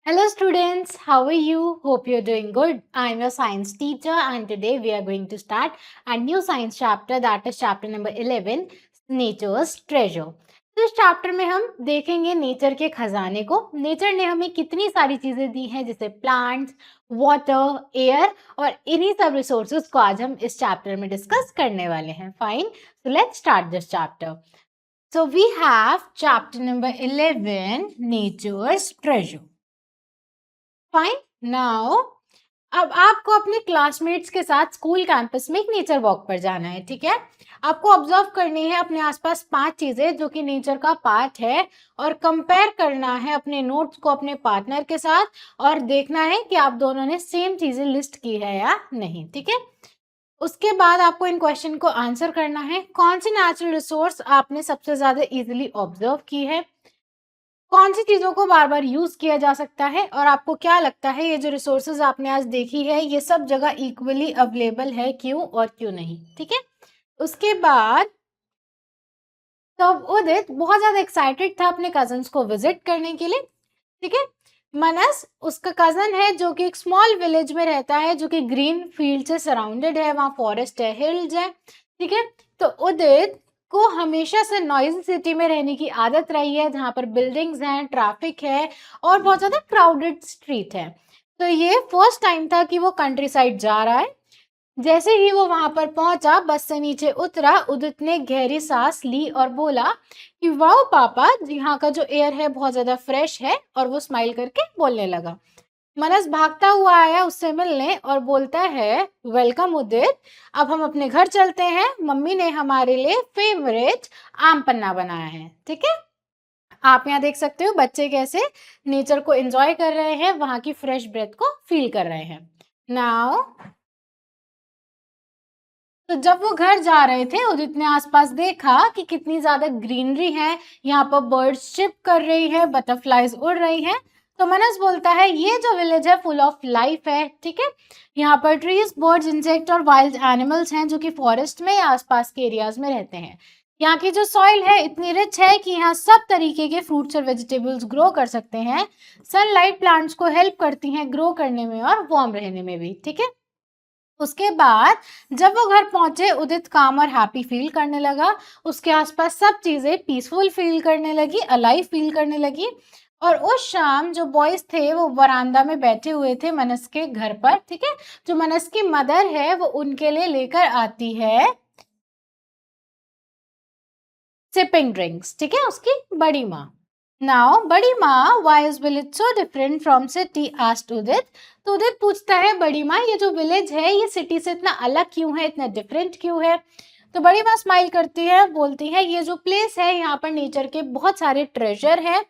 Hello students, how are you? Hope you're doing good. I'm your science teacher and today we are going to start a new science chapter, that is chapter number 11, Nature's Treasure. तो इस chapter में हम देखेंगे nature के खजाने को। Nature ने हमें कितनी सारी चीजें दी हैं जैसे प्लांट्स, वाटर, एयर और इन्हीं सब रिसोर्सेज को आज हम इस चैप्टर में डिस्कस करने वाले हैं। Fine, so let's start this chapter. So we have chapter number 11, Nature's Treasure. Fine now अब आपको अपने क्लासमेट्स के साथ स्कूल कैंपस में एक नेचर वॉक पर जाना है. ठीक है, आपको ऑब्जर्व करनी है अपने आसपास 5 चीजें जो कि नेचर का पार्ट है और कंपेयर करना है अपने नोट्स को अपने पार्टनर के साथ और देखना है कि आप दोनों ने सेम चीजें लिस्ट की है या नहीं. ठीक है, उसके बाद आपको इन क्वेश्चन को आंसर करना है. कौन सी नेचुरल रिसोर्स आपने सबसे ज्यादा इजिली ऑब्जर्व की है, कौन सी चीजों को बार बार यूज किया जा सकता है और आपको क्या लगता है ये जो रिसोर्सेज आपने आज देखी है ये सब जगह इक्वली अवेलेबल है, क्यों और क्यों नहीं. ठीक है, उसके बाद तब उदित बहुत ज्यादा एक्साइटेड था अपने कजन्स को विजिट करने के लिए. ठीक है, मनस उसका कजन है जो कि एक स्मॉल विलेज में रहता है जो कि ग्रीन फील्ड से सराउंडेड है, वहाँ फॉरेस्ट है, हिल्स है. ठीक है, तो उदित को हमेशा से नॉइजी सिटी में रहने की आदत रही है जहाँ पर बिल्डिंग्स हैं, ट्रैफिक है और बहुत ज्यादा क्राउडेड स्ट्रीट है. तो ये फर्स्ट टाइम था कि वो कंट्री साइड जा रहा है. जैसे ही वो वहां पर पहुंचा, बस से नीचे उतरा, उदित ने गहरी सांस ली और बोला कि वाओ पापा, यहाँ का जो एयर है बहुत ज्यादा फ्रेश है. और वो स्माइल करके बोलने लगा. मनस भागता हुआ आया उससे मिलने और बोलता है वेलकम उदित, अब हम अपने घर चलते हैं, मम्मी ने हमारे लिए फेवरेट आम पन्ना बनाया है. ठीक है, आप यहाँ देख सकते हो बच्चे कैसे नेचर को एंजॉय कर रहे हैं, वहां की फ्रेश ब्रेथ को फील कर रहे हैं. नाउ तो जब वो घर जा रहे थे उदित ने आसपास देखा कि कितनी ज्यादा ग्रीनरी है, यहाँ पर बर्ड्स चिप कर रही है, बटरफ्लाईज उड़ रही हैं. तो मनस बोलता है ये जो विलेज है फुल ऑफ लाइफ है. ठीक है, यहाँ पर ट्रीज, बर्ड्स, इंसेक्ट और वाइल्ड एनिमल्स हैं जो कि फॉरेस्ट में या आसपास के एरियाज में रहते हैं. यहाँ की जो सॉइल है इतनी रिच है कि यहाँ सब तरीके के फ्रूट्स और वेजिटेबल्स ग्रो कर सकते हैं. सनलाइट प्लांट्स को हेल्प करती हैं ग्रो करने में और वार्म रहने में भी. ठीक है, उसके बाद जब वो घर पहुंचे उदित काम और हैप्पी फील करने लगा. उसके आसपास सब चीजें पीसफुल फील करने लगी, अलाइव फील करने लगी. और उस शाम जो बॉयज थे वो वरांदा में बैठे हुए थे मनस के घर पर. ठीक है, जो मनस की मदर है वो उनके लिए लेकर आती है सिपिंग ड्रिंक्स. ठीक है, उसकी बड़ी माँ. नाउ बड़ी माँ, why is village so different from city, asked Udit. तो उदित पूछता है बड़ी माँ ये जो विलेज है ये सिटी से इतना अलग क्यों है, इतना डिफरेंट क्यों है. तो बड़ी माँ स्माइल करती है, बोलती है ये जो प्लेस है यहाँ पर नेचर के बहुत सारे ट्रेजर हैं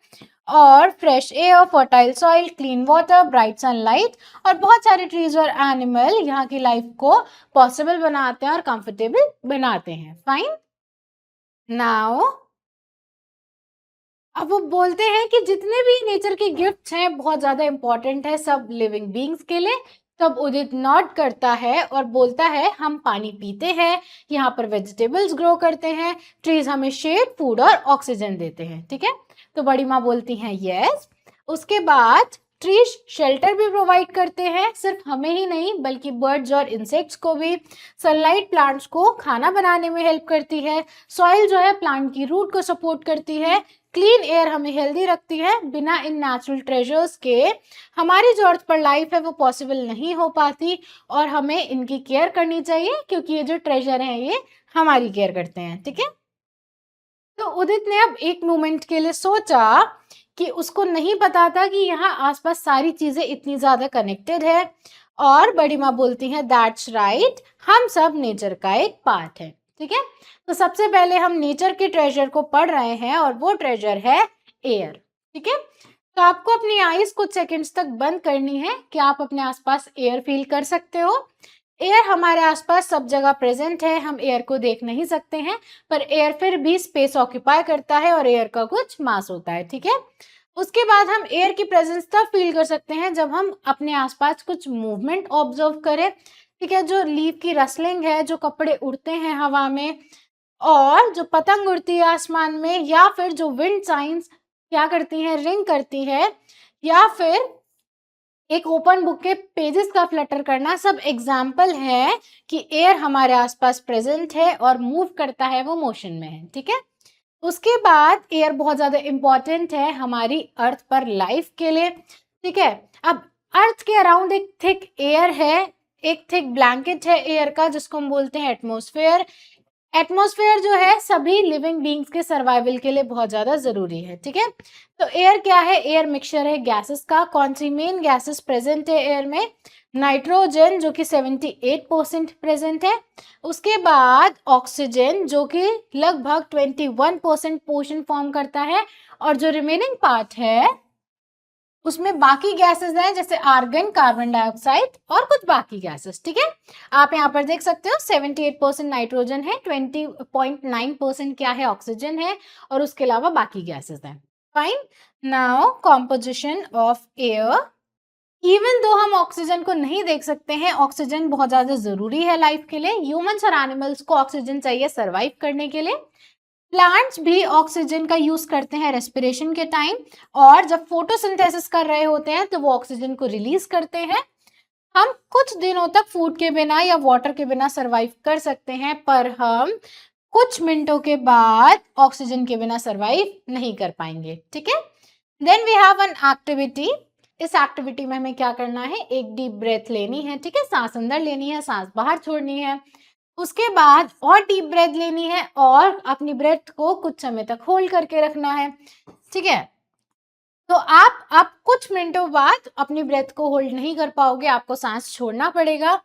और fresh air, fertile soil, clean water, bright sunlight और बहुत सारे ट्रीज और एनिमल यहाँ की लाइफ को पॉसिबल बनाते हैं और कंफर्टेबल बनाते हैं. फाइन, नाउ अब वो बोलते हैं कि जितने भी नेचर के गिफ्ट्स हैं बहुत ज्यादा इंपॉर्टेंट है सब लिविंग बींग्स के लिए. तब उदित नॉट करता है और बोलता है हम पानी पीते हैं, यहाँ पर वेजिटेबल्स ग्रो करते हैं, ट्रीज हमें शेड, फूड और ऑक्सीजन देते हैं. ठीक है, तो बड़ी माँ बोलती हैं यस. उसके बाद ट्रीज शेल्टर भी प्रोवाइड करते हैं, सिर्फ हमें ही नहीं बल्कि बर्ड्स और इंसेक्ट्स को भी. सनलाइट प्लांट्स को खाना बनाने में हेल्प करती है, सॉइल जो है प्लांट की रूट को सपोर्ट करती है, क्लीन एयर हमें हेल्दी रखती है. बिना इन नेचुरल ट्रेजर्स के हमारी जो अर्थ पर लाइफ है वो पॉसिबल नहीं हो पाती और हमें इनकी केयर करनी चाहिए क्योंकि ये जो ट्रेजर हैं ये हमारी केयर करते हैं. ठीक है, तो उदित ने अब एक मोमेंट के लिए सोचा कि उसको नहीं पता था कि यहाँ आसपास सारी चीजें इतनी ज्यादा कनेक्टेड है. और बड़ी माँ बोलती है दैट्स राइट, हम सब नेचर का एक पार्ट है. ठीक है, तो सबसे पहले हम नेचर के ट्रेजर को पढ़ रहे हैं और वो ट्रेजर है एयर. ठीक है, तो आपको अपनी आईज कुछ सेकंड्स तक बंद करनी है कि आप अपने आसपास एयर फील कर सकते हो. एयर हमारे आसपास सब जगह प्रेजेंट है, हम एयर को देख नहीं सकते हैं पर एयर फिर भी स्पेस ऑक्यूपाई करता है और एयर का कुछ मास होता है. ठीक है, उसके बाद हम एयर की प्रेजेंस तब फील कर सकते हैं जब हम अपने आसपास कुछ मूवमेंट ऑब्जर्व करें. ठीक है, जो लीफ की रसलिंग है, जो कपड़े उड़ते हैं हवा में और जो पतंग उड़ती है आसमान में, या फिर जो विंड साइंस क्या करती हैं, रिंग करती है, या फिर एक ओपन बुक के पेजेस का फ्लटर करना सब एग्जाम्पल है कि एयर हमारे आसपास प्रेजेंट है और मूव करता है, वो मोशन में है, ठीक है। उसके बाद एयर बहुत ज्यादा इंपॉर्टेंट है हमारी अर्थ पर लाइफ के लिए, ठीक है। अब अर्थ के अराउंड एक थिक एयर है, एक थिक ब्लैंकेट है एयर का, जिसको हम बोलते हैं एटमॉस्फेयर। एटमॉस्फेयर जो है सभी लिविंग बींग्स के सर्वाइवल के लिए बहुत ज्यादा जरूरी है, ठीक है। तो एयर क्या है, एयर मिक्सचर है गैसेस का। कौन सी मेन गैसेस प्रेजेंट है एयर में, नाइट्रोजन जो कि 78% प्रेजेंट है, उसके बाद ऑक्सीजन जो कि लगभग 21% पोर्शन फॉर्म करता है, और जो रिमेनिंग पार्ट है उसमें बाकी गैसेस हैं जैसे आर्गन, कार्बन डाइऑक्साइड और कुछ बाकी गैसेस, ठीक है। आप यहाँ पर देख सकते हो 78% नाइट्रोजन है, 20.9% क्या है, ऑक्सीजन है, और उसके अलावा बाकी गैसेस हैं। Fine. Now composition of air. Even though हम ऑक्सीजन को नहीं देख सकते हैं, ऑक्सीजन बहुत ज्यादा जरूरी है लाइफ के लिए। ह्यूमंस और एनिमल्स को ऑक्सीजन चाहिए सरवाइव करने के लिए। प्लांट्स भी ऑक्सीजन का यूज करते हैं रेस्पिरेशन के टाइम, और जब फोटोसिंथेसिस कर रहे होते हैं तो वो ऑक्सीजन को रिलीज करते हैं। हम कुछ दिनों तक फूड के बिना या वाटर के बिना सरवाइव कर सकते हैं, पर हम कुछ मिनटों के बाद ऑक्सीजन के बिना सरवाइव नहीं कर पाएंगे, ठीक है। Then we have an activity. इस एक्टिविटी में हमें क्या करना है, एक डीप ब्रेथ लेनी है, ठीक है, सांस अंदर लेनी है, सांस बाहर छोड़नी है। उसके बाद और डीप ब्रेथ लेनी है और अपनी ब्रेथ को कुछ समय तक होल्ड करके रखना है, ठीक है। तो आप कुछ मिनटों बाद अपनी ब्रेथ को होल्ड नहीं कर पाओगे, आपको सांस छोड़ना पड़ेगा।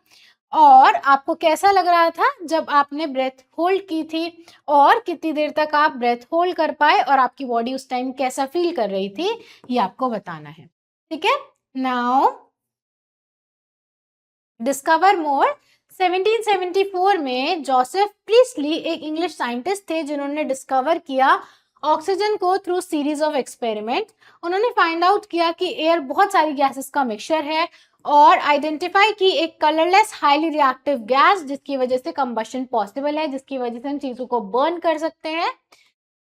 और आपको कैसा लग रहा था जब आपने ब्रेथ होल्ड की थी, और कितनी देर तक आप ब्रेथ होल्ड कर पाए, और आपकी बॉडी उस टाइम कैसा फील कर रही थी, ये आपको बताना है, ठीक है। नाउ डिस्कवर मोर। 1774 में जोसेफ प्रीस्टली एक इंग्लिश साइंटिस्ट थे जिन्होंने डिस्कवर किया ऑक्सीजन को थ्रू सीरीज ऑफ एक्सपेरिमेंट। उन्होंने फाइंड आउट किया कि एयर बहुत सारी गैसेस का मिक्सचर है, और आइडेंटिफाई की एक कलरलेस हाईली रिएक्टिव गैस जिसकी वजह से कंबशन पॉसिबल है, जिसकी वजह से हम चीजों को बर्न कर सकते हैं।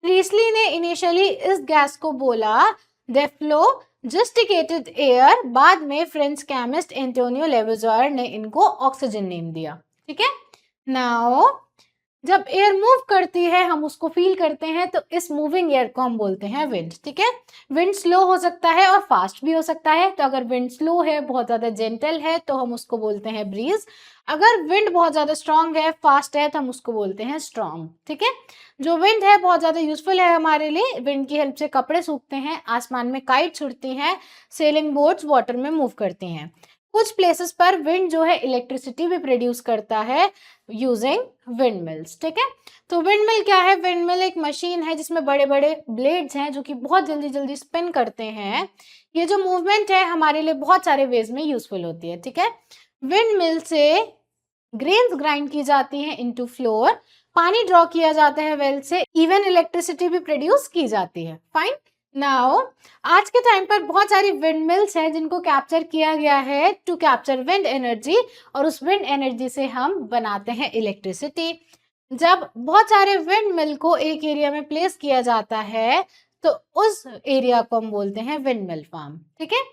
प्रीस्टली ने इनिशियली इस गैस को बोला डेफ्लो जस्टिकेटेड एयर, बाद में फ्रेंच केमिस्ट एंटोनियो लेवेजर ने इनको ऑक्सीजन नेम दिया, ठीक है। नाउ जब एयर मूव करती है हम उसको फील करते हैं, तो इस मूविंग एयर को हम बोलते हैं विंड, ठीक है। विंड स्लो हो सकता है और फास्ट भी हो सकता है, तो अगर विंड स्लो है, बहुत ज्यादा जेंटल है, तो हम उसको बोलते हैं ब्रीज। अगर विंड बहुत ज्यादा स्ट्रांग है, फास्ट है, तो हम उसको बोलते हैं स्टॉर्म, ठीक है। जो विंड है बहुत ज्यादा यूजफुल है हमारे लिए, विंड की हेल्प से कपड़े सूखते हैं, आसमान में काइट्स उड़ती हैं, सेलिंग बोट्स वाटर में मूव करती हैं। कुछ प्लेसेस पर विंड जो है इलेक्ट्रिसिटी भी प्रोड्यूस करता है यूजिंग विंड मिल्स, ठीक है। तो विंड मिल क्या है, विंड मिल एक मशीन है जिसमें बड़े बड़े ब्लेड्स हैं जो कि बहुत जल्दी जल्दी स्पिन करते हैं। ये जो मूवमेंट है हमारे लिए बहुत सारे वेज में यूजफुल होती है, ठीक है। विंड मिल से ग्रेन्स ग्राइंड की जाती हैं इनटू फ्लोर, पानी ड्रॉ किया जाता है वेल से, इवन इलेक्ट्रिसिटी भी प्रोड्यूस की जाती है। फाइन। नाउ आज के टाइम पर बहुत सारी विंड मिल्स हैं जिनको कैप्चर किया गया है टू कैप्चर विंड एनर्जी, और उस विंड एनर्जी से हम बनाते हैं इलेक्ट्रिसिटी। जब बहुत सारे विंड मिल को एक एरिया में प्लेस किया जाता है, तो उस एरिया को हम बोलते हैं विंड मिल फार्म, ठीक है।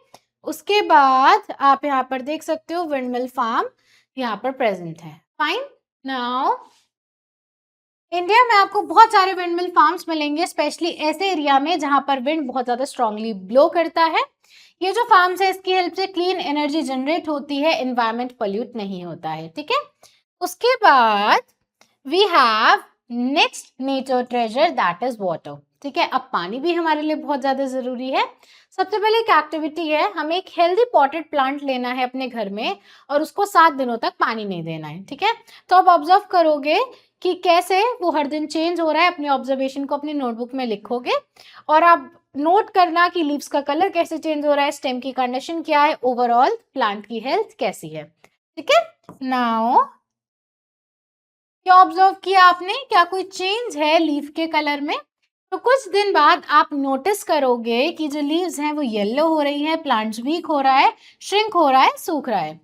उसके बाद आप यहाँ पर देख सकते हो विंड मिल फार्म यहाँ पर प्रेजेंट है। फाइन। नाउ इंडिया में आपको बहुत सारे विंडमिल फार्म्स मिलेंगे, स्पेशली ऐसे एरिया में जहां पर विंड बहुत ज्यादा स्ट्रांगली ब्लो करता है। ये जो फार्म्स है इसकी हेल्प से क्लीन एनर्जी जनरेट होती है, एनवायरमेंट पोल्यूट नहीं होता है, ठीक है। उसके बाद we have next nature treasure that is water, ठीक है। अब पानी भी हमारे लिए बहुत ज्यादा जरूरी है। सबसे पहले एक एक्टिविटी है, हमें एक हेल्दी पॉटेड प्लांट लेना है अपने घर में, और उसको 7 दिनों तक पानी नहीं देना है, ठीक है। तो आप ऑब्जर्व करोगे कि कैसे वो हर दिन चेंज हो रहा है, अपने ऑब्जर्वेशन को अपनी नोटबुक में लिखोगे, और आप नोट करना कि लीव्स का कलर कैसे चेंज हो रहा है, स्टेम की कंडीशन क्या है, ओवरऑल प्लांट की हेल्थ कैसी है, ठीक है। नाउ क्या ऑब्जर्व किया आपने, क्या कोई चेंज है लीफ के कलर में? तो कुछ दिन बाद आप नोटिस करोगे कि जो लीव्स हैं वो येलो हो रही है, प्लांट्स वीक हो रहा है, श्रिंक हो रहा है, सूख रहा है।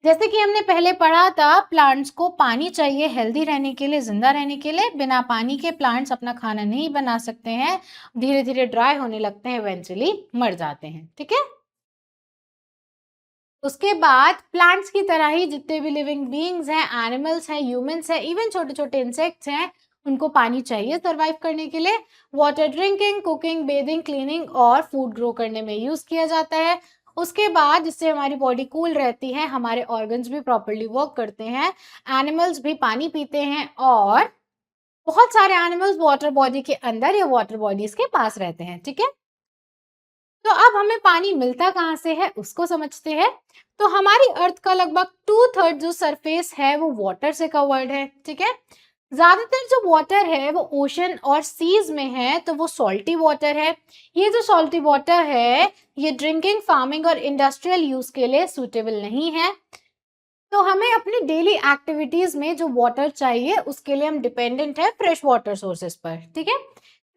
जैसे कि हमने पहले पढ़ा था, प्लांट्स को पानी चाहिए हेल्दी रहने के लिए, जिंदा रहने के लिए। बिना पानी के प्लांट्स अपना खाना नहीं बना सकते हैं, धीरे धीरे ड्राई होने लगते हैं, इवेंचुअली मर जाते हैं, ठीक है। उसके बाद प्लांट्स की तरह ही जितने भी लिविंग बीइंग्स हैं, एनिमल्स हैं, ह्यूमंस हैं, इवन छोटे-छोटे इंसेक्ट्स हैं, उनको पानी चाहिए सर्वाइव करने के लिए। Water drinking, cooking, bathing, cleaning और फूड ग्रो करने में यूज़ किया जाता है। उसके बाद जिससे हमारी बॉडी कूल रहती है, हमारे ऑर्गन्स भी प्रॉपर्ली वर्क करते हैं, एनिमल्स भी पानी पीते हैं और बहुत सारे एनिमल्स वाटर बॉडी के अंदर या वाटर बॉडीज के पास रहते हैं, ठीक है। तो अब हमें पानी मिलता कहाँ से है उसको समझते हैं। तो हमारी अर्थ का लगभग 2/3 जो सरफेस है वो वाटर से कवर्ड है, ठीक है। ज्यादातर जो वाटर है वो ओशन और सीज में है, तो वो सॉल्टी वाटर है। ये जो सॉल्टी वाटर है ये ड्रिंकिंग, फार्मिंग और इंडस्ट्रियल यूज के लिए सूटेबल नहीं है। तो हमें अपनी डेली एक्टिविटीज में जो वाटर चाहिए उसके लिए हम डिपेंडेंट है फ्रेश वाटर सोर्सेस पर, ठीक है।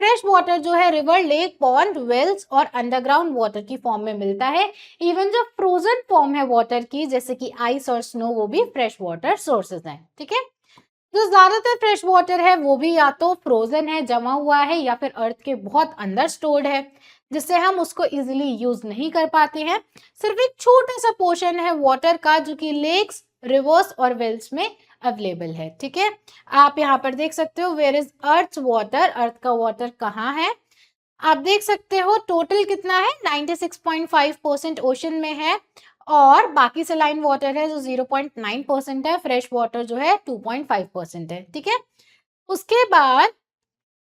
फ्रेश वाटर जो है रिवर, लेक, पॉन्ड, वेल्स और अंडरग्राउंड वाटर की फॉर्म में मिलता है। इवन जो फ्रोजन फॉर्म है वाटर की जैसे कि आइस और स्नो, वो भी फ्रेश वाटर सोर्सेज हैं, ठीक है। जो ज्यादातर फ्रेश वाटर है वो भी या तो फ्रोजन है, जमा हुआ है, या फिर अर्थ के बहुत अंदर स्टोर्ड है, जिससे हम उसको इजीली यूज नहीं कर पाते हैं। सिर्फ एक छोटा सा पोर्शन है वाटर का जो कि लेक्स, रिवर्स और वेल्स में अवेलेबल है, ठीक है। आप यहाँ पर देख सकते हो वेयर इज अर्थ वाटर, अर्थ का वाटर कहाँ है। आप देख सकते हो टोटल कितना है, 96.5% ओशन में है और बाकी सलाइन वाटर है जो 0.9% है, फ्रेश वाटर जो है 2.5% है, ठीक है। उसके बाद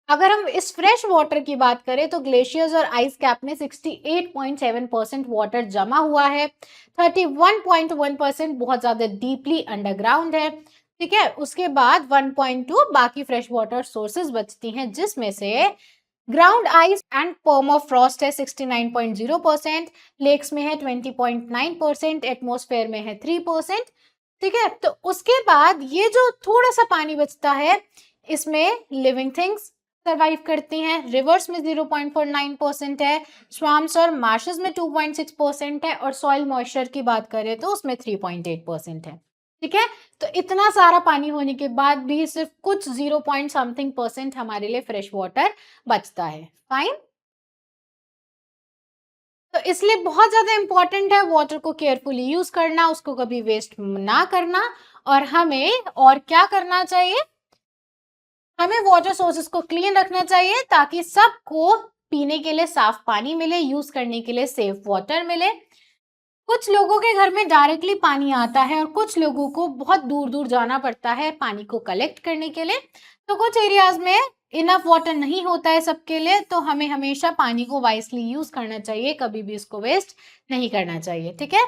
अगर हम इस फ्रेश वाटर की बात करें तो ग्लेशियर्स और आइस कैप में 68.7% वाटर जमा हुआ है, 31.1% बहुत ज्यादा डीपली अंडरग्राउंड है, ठीक है। उसके बाद 1.2 बाकी फ्रेश वाटर सोर्सेज बचती हैं, जिसमें से ग्राउंड आइस एंड पर्माफ्रॉस्ट है 69.0%, लेक्स में है 20.9%, एटमॉस्फेयर में है 3%, ठीक है। तो उसके बाद ये जो थोड़ा सा पानी बचता है इसमें लिविंग थिंग्स सरवाइव करती हैं। रिवर्स में 0.49% है, स्वाम्स और मार्शेस में 2.6% है और सॉइल मॉइस्चर की बात करें तो उसमें 3.8% है, ठीक है। तो इतना सारा पानी होने के बाद भी सिर्फ कुछ 0 पॉइंट समथिंग % हमारे लिए फ्रेश वाटर बचता है, फाइन। तो इसलिए बहुत ज्यादा इंपॉर्टेंट है वाटर को केयरफुली यूज करना, उसको कभी वेस्ट ना करना। और हमें और क्या करना चाहिए, हमें वाटर सोर्सेस को क्लीन रखना चाहिए ताकि सबको पीने के लिए साफ पानी मिले, यूज करने के लिए सेफ वाटर मिले। कुछ लोगों के घर में डायरेक्टली पानी आता है और कुछ लोगों को बहुत दूर दूर जाना पड़ता है पानी को कलेक्ट करने के लिए। तो कुछ एरियाज में इनफ वाटर नहीं होता है सबके लिए, तो हमें हमेशा पानी को वाइसली यूज करना चाहिए, कभी भी इसको वेस्ट नहीं करना चाहिए, ठीक है।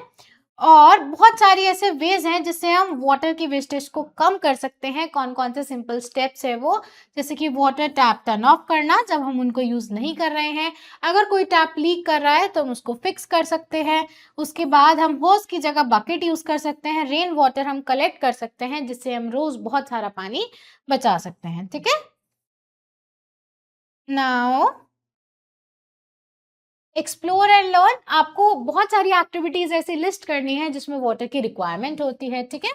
और बहुत सारी ऐसे वेज हैं जिससे हम वाटर की वेस्टेज को कम कर सकते हैं। कौन कौन से सिंपल स्टेप्स है वो, जैसे कि वाटर टैप टर्न ऑफ करना जब हम उनको यूज नहीं कर रहे हैं। अगर कोई टैप लीक कर रहा है तो हम उसको फिक्स कर सकते हैं। उसके बाद हम होस की जगह बकेट यूज कर सकते हैं। रेन वाटर हम कलेक्ट कर सकते हैं जिससे हम रोज बहुत सारा पानी बचा सकते हैं, ठीक है। नाउ एक्सप्लोर एंड लर्न, आपको बहुत सारी एक्टिविटीज ऐसी लिस्ट करनी है जिसमें वाटर की रिक्वायरमेंट होती है, ठीक है।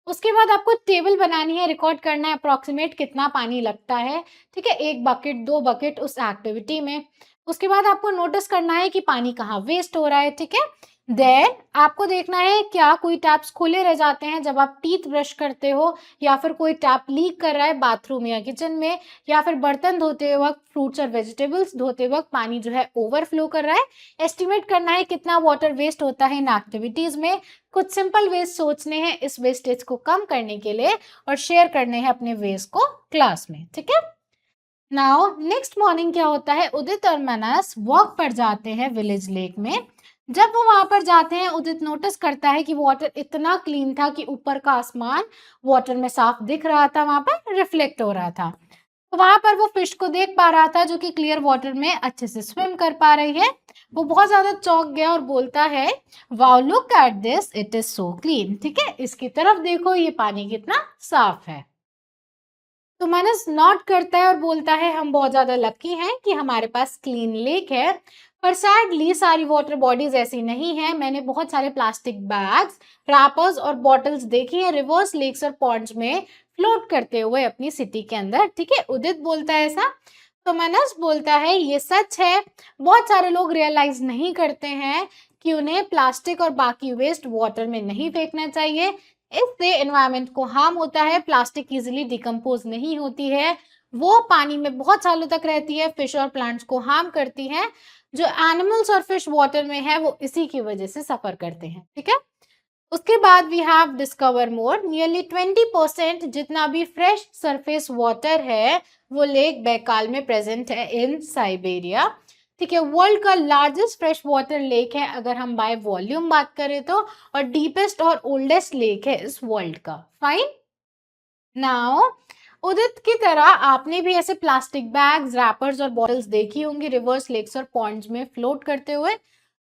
उसके बाद आपको टेबल बनानी है, रिकॉर्ड करना है अप्रोक्सीमेट कितना पानी लगता है, ठीक है, 1 बकेट 2 बकेट उस एक्टिविटी में। उसके बाद आपको नोटिस करना है कि पानी कहाँ वेस्ट हो रहा है, ठीक है। देन आपको देखना है क्या कोई टैप्स खुले रह जाते हैं जब आप टीथ ब्रश करते हो, या फिर कोई टैप लीक कर रहा है बाथरूम या किचन में, या फिर बर्तन धोते वक्त, फ्रूट्स और वेजिटेबल्स धोते वक्त पानी जो है ओवरफ्लो कर रहा है। एस्टिमेट करना है कितना वाटर वेस्ट होता है इन एक्टिविटीज में। कुछ सिंपल वेज सोचने हैं इस वेस्टेज को कम करने के लिए और शेयर करने हैं अपने वेज को क्लास में, ठीक है। नाउ नेक्स्ट मॉर्निंग क्या होता है, उदित और मानस वॉक पर जाते हैं विलेज लेक में। जब वो वहां पर जाते हैं उदित नोटिस करता है कि वाटर इतना क्लीन था कि ऊपर का आसमान वाटर में साफ दिख रहा था, वहां पर रिफ्लेक्ट हो रहा था। तो वहां पर वो फिश को देख पा रहा था जो कि क्लियर वाटर में अच्छे से स्विम कर पा रही है। वो बहुत ज्यादा चौंक गया और बोलता है, wow look at this, it is so clean, ठीक है, इसकी तरफ देखो, ये पानी कितना साफ है। तो मानस नॉट करता है और बोलता है, हम बहुत ज्यादा लकी हैं कि हमारे पास क्लीन लेक है, पर सैडली सारी वाटर बॉडीज ऐसी नहीं है। मैंने बहुत सारे प्लास्टिक बैग्स, रैपर्स और बॉटल्स देखी है रिवर्स लेक्स और पॉन्ड्स में फ्लोट करते हुए अपनी सिटी के अंदर, ठीक है। उदित बोलता है ऐसा। तो मानस बोलता है, ये सच है, बहुत सारे लोग रियलाइज नहीं करते हैं कि उन्हें प्लास्टिक और बाकी वेस्ट वाटर में नहीं फेंकना चाहिए। इससे एनवायरनमेंट को हार्म होता है। प्लास्टिक इजीली डिकम्पोज नहीं होती है, वो पानी में बहुत सालों तक रहती है, फिश और प्लांट्स को हार्म करती है। जो एनिमल्स और फिश वाटर में है वो इसी की वजह से सफर करते हैं। ठीक है, उसके बाद we have discover more. Nearly 20% जितना भी फ्रेश सरफेस वाटर है वो लेक बैकाल में प्रेजेंट है इन साइबेरिया। ठीक है, वर्ल्ड का लार्जेस्ट फ्रेश वाटर लेक है अगर हम बाय वॉल्यूम बात करें तो, और डीपेस्ट और ओल्डेस्ट लेक है इस वर्ल्ड का। फाइन। नाउ उदित की तरह आपने भी ऐसे प्लास्टिक बैग्स, रैपर्स और बॉटल्स देखी होंगी रिवर्स, लेक्स और पॉन्ड्स में फ्लोट करते हुए।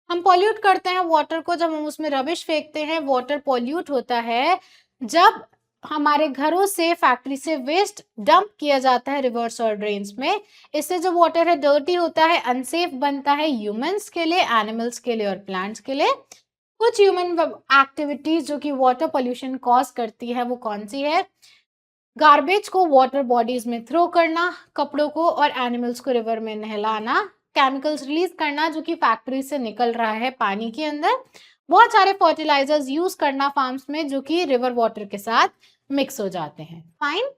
हम पॉल्यूट करते हैं वाटर को जब हम उसमें रबिश फेंकते हैं। वाटर पॉल्यूट होता है जब हमारे घरों से, फैक्ट्री से वेस्ट डंप किया जाता है रिवर्स और ड्रेन्स में। इससे जो वाटर है डर्टी होता है, अनसेफ बनता है ह्यूमंस के लिए, एनिमल्स के लिए और प्लांट्स के लिए। कुछ ह्यूमन एक्टिविटीज जो कि वाटर पॉल्यूशन कॉज करती है वो कौन सी है? गार्बेज को वाटर बॉडीज में थ्रो करना, कपड़ों को और एनिमल्स को रिवर में नहलाना, केमिकल्स रिलीज करना जो कि फैक्ट्री से निकल रहा है पानी के अंदर, बहुत सारे फर्टिलाइजर्स यूज करना फार्म्स में जो कि रिवर वाटर के साथ मिक्स हो जाते हैं। फाइन।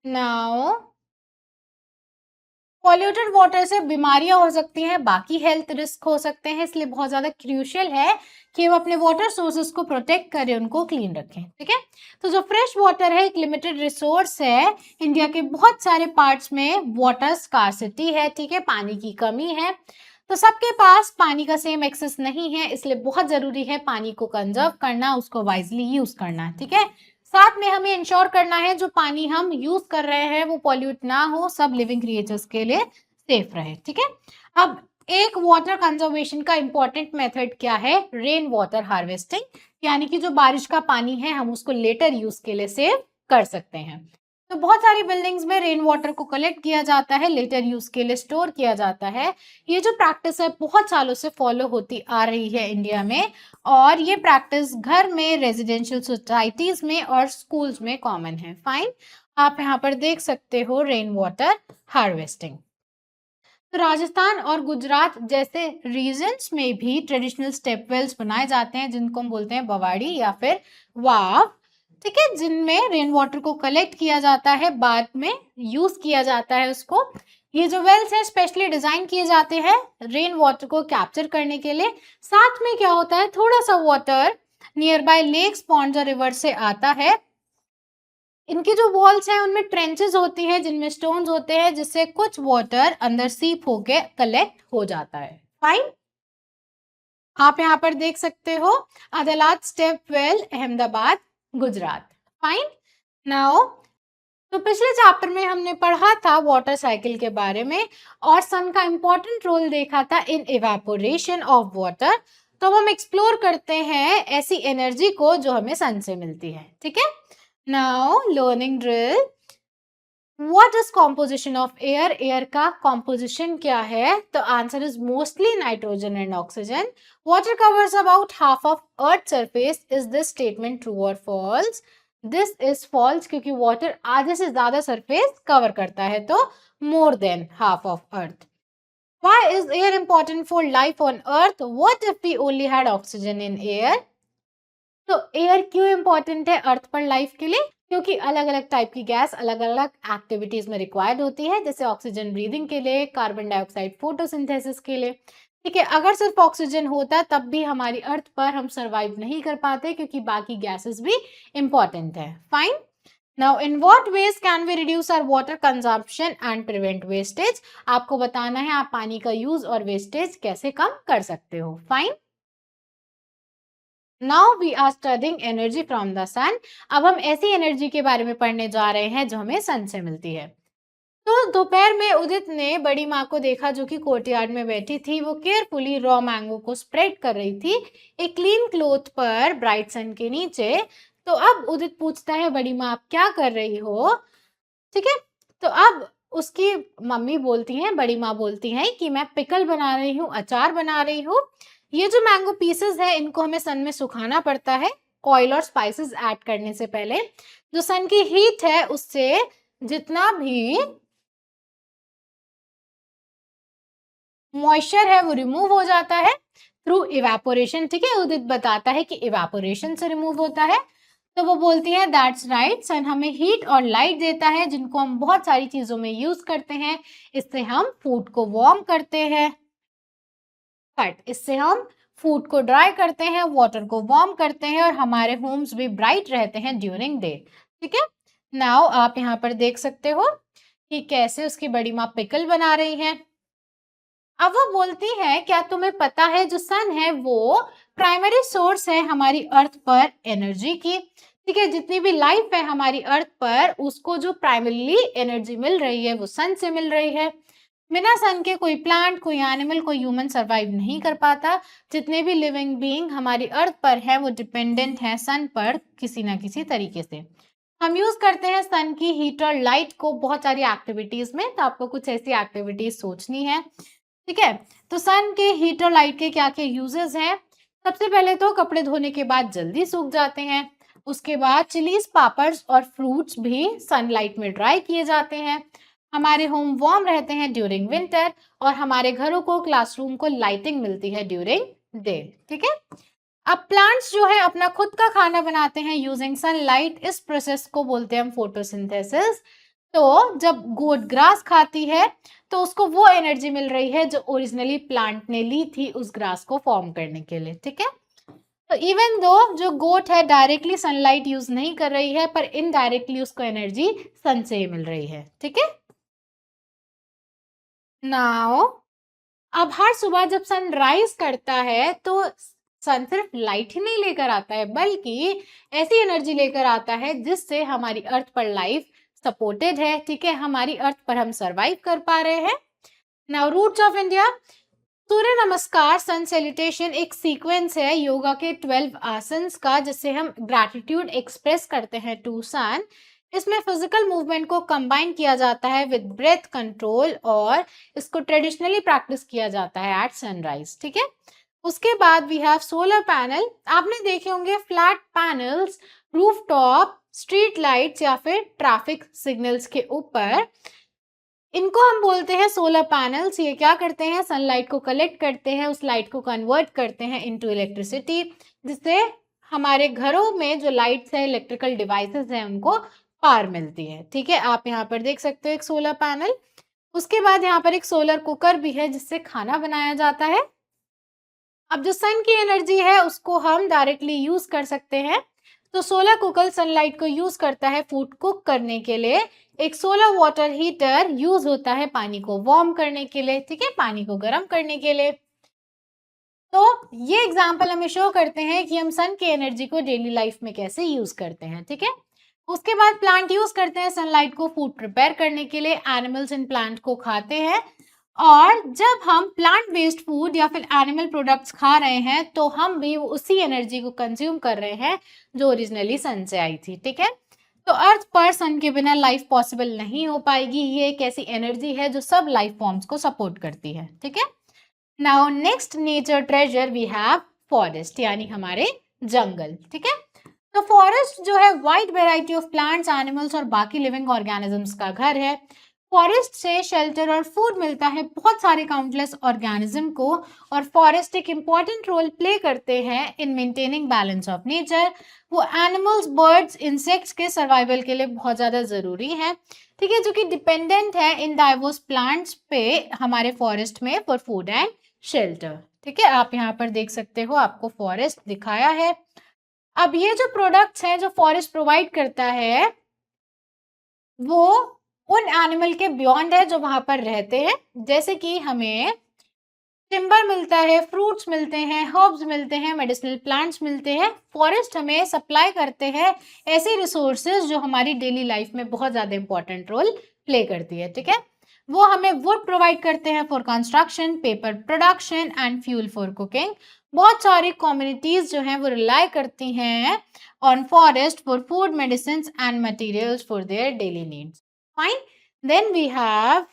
नाउ पॉल्यूटेड वाटर से बीमारियां हो सकती हैं, बाकी हेल्थ रिस्क हो सकते हैं, इसलिए बहुत ज्यादा क्रूशियल है कि वो अपने वाटर सोर्सेज को प्रोटेक्ट करें, उनको क्लीन रखें। ठीक है, तो जो फ्रेश वाटर है एक लिमिटेड रिसोर्स है। इंडिया के बहुत सारे पार्ट्स में वाटर स्कार्सिटी है। ठीक है, पानी की कमी है, तो सबके पास पानी का सेम एक्सेस नहीं है, इसलिए बहुत जरूरी है पानी को कंजर्व करना, उसको वाइजली यूज करना। ठीक है, साथ में हमें इंश्योर करना है जो पानी हम यूज कर रहे हैं वो पॉल्यूट ना हो, सब लिविंग क्रिएचर्स के लिए सेफ रहे। ठीक है, अब एक वाटर कंजर्वेशन का इंपॉर्टेंट मेथड क्या है? रेन वाटर हार्वेस्टिंग, यानी कि जो बारिश का पानी है हम उसको लेटर यूज के लिए सेव कर सकते हैं। तो बहुत सारी बिल्डिंग्स में रेन वाटर को कलेक्ट किया जाता है, लेटर यूज के लिए स्टोर किया जाता है। ये जो प्रैक्टिस है बहुत सालों से फॉलो होती आ रही है इंडिया में, और ये प्रैक्टिस घर में, रेजिडेंशियल सोसाइटीज में और स्कूल्स में कॉमन है। फाइन, आप यहाँ पर देख सकते हो रेन वाटर हार्वेस्टिंग। तो राजस्थान और गुजरात जैसे रीजन्स में भी ट्रेडिशनल स्टेप वेल्स बनाए जाते हैं जिनको हम बोलते हैं बवाड़ी या फिर वाव। ठीक है, जिनमें रेन वाटर को कलेक्ट किया जाता है, बाद में यूज किया जाता है उसको। ये जो वेल्स है स्पेशली डिजाइन किए जाते हैं रेन वाटर को कैप्चर करने के लिए। साथ में क्या होता है, थोड़ा सा water nearby lakes, ponds और रिवर से आता है। इनकी जो वॉल्स हैं उनमें ट्रेंचेस होती है जिनमें स्टोन्स होते हैं, जिससे कुछ वाटर अंदर सीप होके कलेक्ट हो जाता है। फाइन, आप यहाँ पर देख सकते हो अदालत step well, Ahmedabad, Gujarat. Fine. Now तो पिछले चैप्टर में हमने पढ़ा था वाटर साइकिल के बारे में और सन का इंपॉर्टेंट रोल देखा था इन इवेपोरेशन ऑफ वाटर। तो हम एक्सप्लोर करते हैं ऐसी एनर्जी को जो हमें सन से मिलती है। ठीक है, now learning drill. What is composition of air? Air का कॉम्पोजिशन क्या है? तो answer is mostly nitrogen and oxygen. Water covers about half of earth surface. Is this statement true और फॉल्स? दिस इज फॉल्स क्योंकि water आधे से ज्यादा surface cover करता है, तो more than half of earth. Why is air important for life on earth? What if we only had oxygen in air? तो air क्यों इंपॉर्टेंट है अर्थ पर लाइफ के लिए? क्योंकि अलग अलग टाइप की गैस अलग अलग एक्टिविटीज में रिक्वायर्ड होती है, जैसे ऑक्सीजन ब्रीदिंग के लिए, कार्बन डाइऑक्साइड फोटोसिंथेसिस के लिए। ठीक है, अगर सिर्फ ऑक्सीजन होता तब भी हमारी अर्थ पर हम सरवाइव नहीं कर पाते क्योंकि बाकी गैसेस भी इंपॉर्टेंट है। Fine. Now in what ways can we reduce our water consumption and prevent wastage? आपको बताना है आप पानी का यूज और वेस्टेज कैसे कम कर सकते हो। Fine. Now we are studying energy from the sun. अब हम ऐसी एनर्जी के बारे में पढ़ने जा रहे हैं जो हमें सन से मिलती है। तो दोपहर में उदित ने बड़ी माँ को देखा जो कि कोर्टयार्ड में बैठी थी। वो केयरफुली रॉ मैंगो को स्प्रेड कर रही थी एक क्लीन क्लोथ पर ब्राइट सन के नीचे। तो अब उदित पूछता है, बड़ी माँ आप क्या कर रही हो? ठीक है, तो अब उसकी मम्मी बोलती हैं, बड़ी माँ बोलती हैं कि मैं पिकल बना रही हूँ, अचार बना रही हूँ। ये जो मैंगो पीसेस है इनको हमें सन में सुखाना पड़ता है ऑयल और स्पाइसेस ऐड करने से पहले। जो सन की हीट है उससे जितना भी मॉइस्चर है वो रिमूव हो जाता है थ्रू इवेपोरेशन, ठीक है। उदित बताता है कि इवेपोरेशन से रिमूव होता है। तो वो बोलती है दैट्स राइट, सन हमें हीट और लाइट देता है जिनको हम बहुत सारी चीजों में यूज करते हैं। इससे हम फूड को वार्म करते हैं, बट इससे हम फूड को ड्राई करते हैं, वाटर को वार्म करते हैं और हमारे होम्स भी ब्राइट रहते हैं ड्यूरिंग डे, ठीक है। नाउ आप यहाँ पर देख सकते हो कि कैसे उसकी बड़ी माँ पिकल बना रही है। अब वो बोलती है क्या तुम्हें पता है जो सन है वो प्राइमरी सोर्स है हमारी अर्थ पर एनर्जी की, ठीक है। जितनी भी लाइफ है हमारी अर्थ पर उसको जो प्राइमरीली एनर्जी मिल रही है वो सन से मिल रही है। बिना सन के कोई प्लांट, कोई एनिमल, कोई ह्यूमन सरवाइव नहीं कर पाता। जितने भी लिविंग बीइंग हमारी अर्थ पर है वो डिपेंडेंट है सन पर किसी ना किसी तरीके से। हम यूज करते हैं सन की हीट और लाइट को बहुत सारी एक्टिविटीज में, तो आपको कुछ ऐसी एक्टिविटीज सोचनी है, ठीक है। तो सन के हीट और लाइट के क्या क्या यूजेस हैं। सबसे पहले तो कपड़े धोने के बाद जल्दी सूख जाते हैं। उसके बाद चिलीज, पापड्स और फ्रूट्स भी सनलाइट में ड्राई किए जाते हैं। हमारे होम वार्म रहते हैं ड्यूरिंग विंटर और हमारे घरों को, क्लासरूम को लाइटिंग मिलती है ड्यूरिंग डे, ठीक है। अब प्लांट्स जो है अपना खुद का खाना बनाते हैं यूजिंग सनलाइट। इस प्रोसेस को बोलते हैं हम फोटोसिंथेसिस। तो जब गोट ग्रास खाती है तो उसको वो एनर्जी मिल रही है जो ओरिजिनली प्लांट ने ली थी उस ग्रास को फॉर्म करने के लिए, ठीक है। तो इवन दो जो गोट है डायरेक्टली सनलाइट यूज नहीं कर रही है पर इनडायरेक्टली उसको एनर्जी सन से ही मिल रही है, ठीक है। नाउ अब हर सुबह जब सन राइज करता है तो सन सिर्फ लाइट ही नहीं लेकर आता है बल्कि ऐसी एनर्जी लेकर आता है जिससे हमारी अर्थ पर लाइफ सपोर्टेड है, ठीक है। हमारी अर्थ पर हम सरवाइव कर पा रहे हैं। Now roots of India. Surya Namaskar, sun salutation एक सीक्वेंस है योगा के 12 आसन्स का जिससे हम ग्रैटिट्यूड एक्सप्रेस करते हैं टू सन। इसमें फिजिकल मूवमेंट को कंबाइन किया जाता है विद ब्रेथ कंट्रोल और इसको ट्रेडिशनली प्रैक्टिस किया जाता है एट सनराइज, ठीक है। उसके बाद वी हैव सोलर पैनल। आपने देखे होंगे flat panels rooftop, street lights या फिर ट्रैफिक सिग्नल्स के ऊपर। इनको हम बोलते हैं सोलर पैनल्स। ये क्या करते हैं, सनलाइट को कलेक्ट करते हैं, उस लाइट को कन्वर्ट करते हैं इनटू इलेक्ट्रिसिटी, जिससे हमारे घरों में जो लाइट्स है, इलेक्ट्रिकल डिवाइसेस हैं, उनको पावर मिलती है, ठीक है। आप यहाँ पर देख सकते हो एक सोलर पैनल। उसके बाद यहाँ पर एक सोलर कुकर भी है जिससे खाना बनाया जाता है। अब जो सन की एनर्जी है उसको हम डायरेक्टली यूज कर सकते हैं। तो सोलर कुकर सनलाइट को यूज करता है फूड कुक करने के लिए। एक सोलर वाटर हीटर यूज होता है पानी को वार्म करने के लिए, ठीक है, पानी को गर्म करने के लिए। तो ये एग्जाम्पल हमें शो करते हैं कि हम सन की एनर्जी को डेली लाइफ में कैसे यूज करते हैं, ठीक है। उसके बाद प्लांट यूज करते हैं सनलाइट को फूड प्रिपेयर करने के लिए। एनिमल्स इन प्लांट को खाते हैं और जब हम प्लांट बेस्ड फूड या फिर एनिमल प्रोडक्ट्स खा रहे हैं तो हम भी उसी एनर्जी को कंज्यूम कर रहे हैं जो ओरिजिनली सन से आई थी, ठीक है। तो अर्थ पर सन के बिना लाइफ पॉसिबल नहीं हो पाएगी। ये एक ऐसी एनर्जी है जो सब लाइफ फॉर्म्स को सपोर्ट करती है, ठीक है। Now next nature treasure we have forest, यानी हमारे जंगल, ठीक है। तो फॉरेस्ट जो है wide variety of plants, animals और बाकी लिविंग ऑर्गेनिजम्स का घर है। फॉरेस्ट से शेल्टर और फूड मिलता है बहुत सारे काउंटलेस ऑर्गेनिज्म को और फॉरेस्ट एक इम्पॉर्टेंट रोल प्ले करते हैं in maintaining balance of nature. वो एनिमल्स, बर्ड्स, इंसेक्ट्स के सर्वाइवल के लिए बहुत ज़्यादा ज़रूरी है, ठीक है, जो कि डिपेंडेंट है इन डाइवर्स प्लांट्स पे हमारे फॉरेस्ट में फॉर फूड एंड शेल्टर, ठीक है। आप यहाँ पर देख सकते हो, आपको फॉरेस्ट दिखाया है। अब ये जो प्रोडक्ट्स हैं जो फॉरेस्ट प्रोवाइड करता है वो उन एनिमल के बियॉन्ड है जो वहां पर रहते हैं। जैसे कि हमें टिम्बर मिलता है, फ्रूट्स मिलते हैं, हर्ब्स मिलते हैं, मेडिसिनल प्लांट्स मिलते हैं। फॉरेस्ट हमें सप्लाई करते हैं ऐसे रिसोर्सेज जो हमारी डेली लाइफ में बहुत ज़्यादा इंपॉर्टेंट रोल प्ले करती है, ठीक है। वो हमें वुड प्रोवाइड करते हैं for construction, paper production and fuel for cooking. बहुत सारी कम्युनिटीज जो हैं वो रिलाई करती हैं on forest for food, medicine and materials for their daily needs. Fine, then we have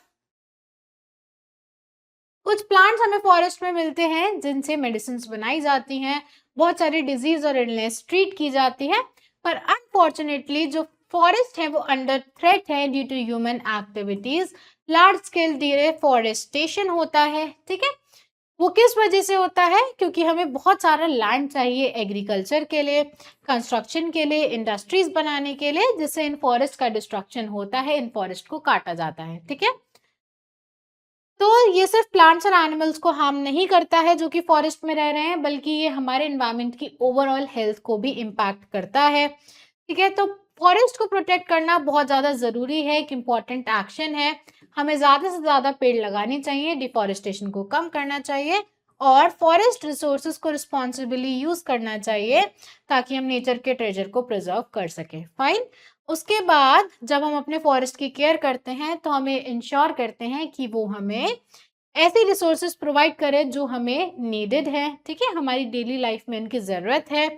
कुछ प्लांट्स हमें फॉरेस्ट में मिलते हैं जिनसे मेडिसिन बनाई जाती हैं, बहुत सारी डिजीज और इलनेस ट्रीट की जाती है। पर अनफॉर्चुनेटली जो फॉरेस्ट है वो अंडर थ्रेट है due to human activities. Large scale deforestation होता है, ठीक है। वो किस वजह से होता है? क्योंकि हमें बहुत सारा लैंड चाहिए एग्रीकल्चर के लिए, कंस्ट्रक्शन के लिए, इंडस्ट्रीज बनाने के लिए, जिससे इन फॉरेस्ट का डिस्ट्रक्शन होता है, इन फॉरेस्ट को काटा जाता है, ठीक है। तो ये सिर्फ प्लांट्स और एनिमल्स को हार्म नहीं करता है जो कि फॉरेस्ट में रह रहे हैं, बल्कि ये हमारे एनवायरनमेंट की ओवरऑल हेल्थ को भी इम्पैक्ट करता है, ठीक है। तो फॉरेस्ट को प्रोटेक्ट करना बहुत ज़्यादा ज़रूरी है, एक इम्पॉर्टेंट एक्शन है। हमें ज़्यादा से ज़्यादा पेड़ लगाने चाहिए, डिफॉरेस्टेशन को कम करना चाहिए और फॉरेस्ट रिसोर्सेज को रिस्पॉन्सिबली यूज़ करना चाहिए ताकि हम नेचर के ट्रेजर को प्रिजर्व कर सकें। फाइन। उसके बाद जब हम अपने फॉरेस्ट की केयर करते हैं तो हमें इंश्योर करते हैं कि वो हमें ऐसे रिसोर्सेज प्रोवाइड करे जो हमें नीडेड है, ठीक है, हमारी डेली लाइफ में उनकी ज़रूरत है,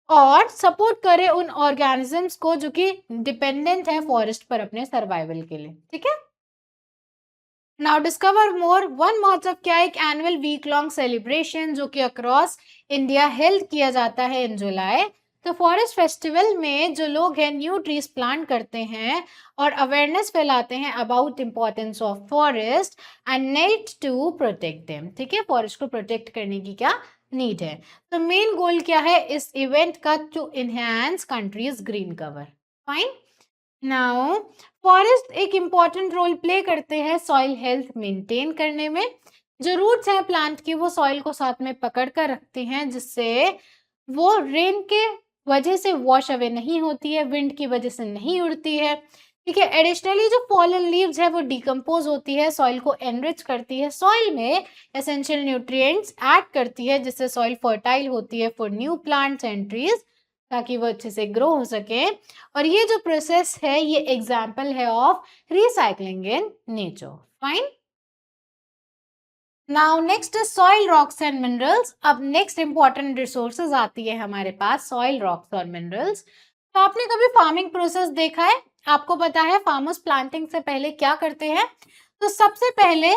और सपोर्ट करे उन ऑर्गेनिजम्स को जो कि डिपेंडेंट है फॉरेस्ट पर अपने सर्वाइवल के लिए, ठीक है। नाउ डिस्कवर मोर। वन महोत्सव क्या है? एक एनुअल वीक लॉन्ग सेलिब्रेशन जो कि अक्रॉस इंडिया हेल्ड किया जाता है इन जुलाई। तो फॉरेस्ट फेस्टिवल में जो लोग हैं न्यू ट्रीज प्लांट करते हैं और अवेयरनेस फैलाते हैं about importance of forest and need to protect them, ठीक है। फॉरेस्ट को प्रोटेक्ट करने की क्या नीड है। तो मेन गोल क्या है इस इवेंट का? To enhance countries green cover. Fine. Now forest एक इम्पॉर्टेंट रोल प्ले करते हैं सॉइल हेल्थ मेंटेन करने में। जो रूट्स हैं प्लांट की वो सॉइल को साथ में पकड़ कर रखते हैं, जिससे वो रेन के वजह से वॉश अवे नहीं होती है, विंड की वजह से नहीं उड़ती है, ठीक है। एडिशनली जो फॉलन लीव्स है वो डिकम्पोज होती है, सॉइल को एनरिच करती है, सॉइल में एसेंशियल न्यूट्रिएंट्स ऐड करती है, जिससे सॉइल फर्टाइल होती है for new plants and trees, ताकि वो अच्छे से ग्रो हो सके। और ये जो प्रोसेस है ये एग्जाम्पल है of recycling in nature. Fine. Now next is soil rocks and minerals. अब नेक्स्ट इंपॉर्टेंट रिसोर्सेज आती है हमारे पास सॉइल रॉक्स और मिनरल्स। तो आपने कभी फार्मिंग प्रोसेस देखा है? आपको पता है फार्मर्स प्लांटिंग से पहले क्या करते हैं? तो सबसे पहले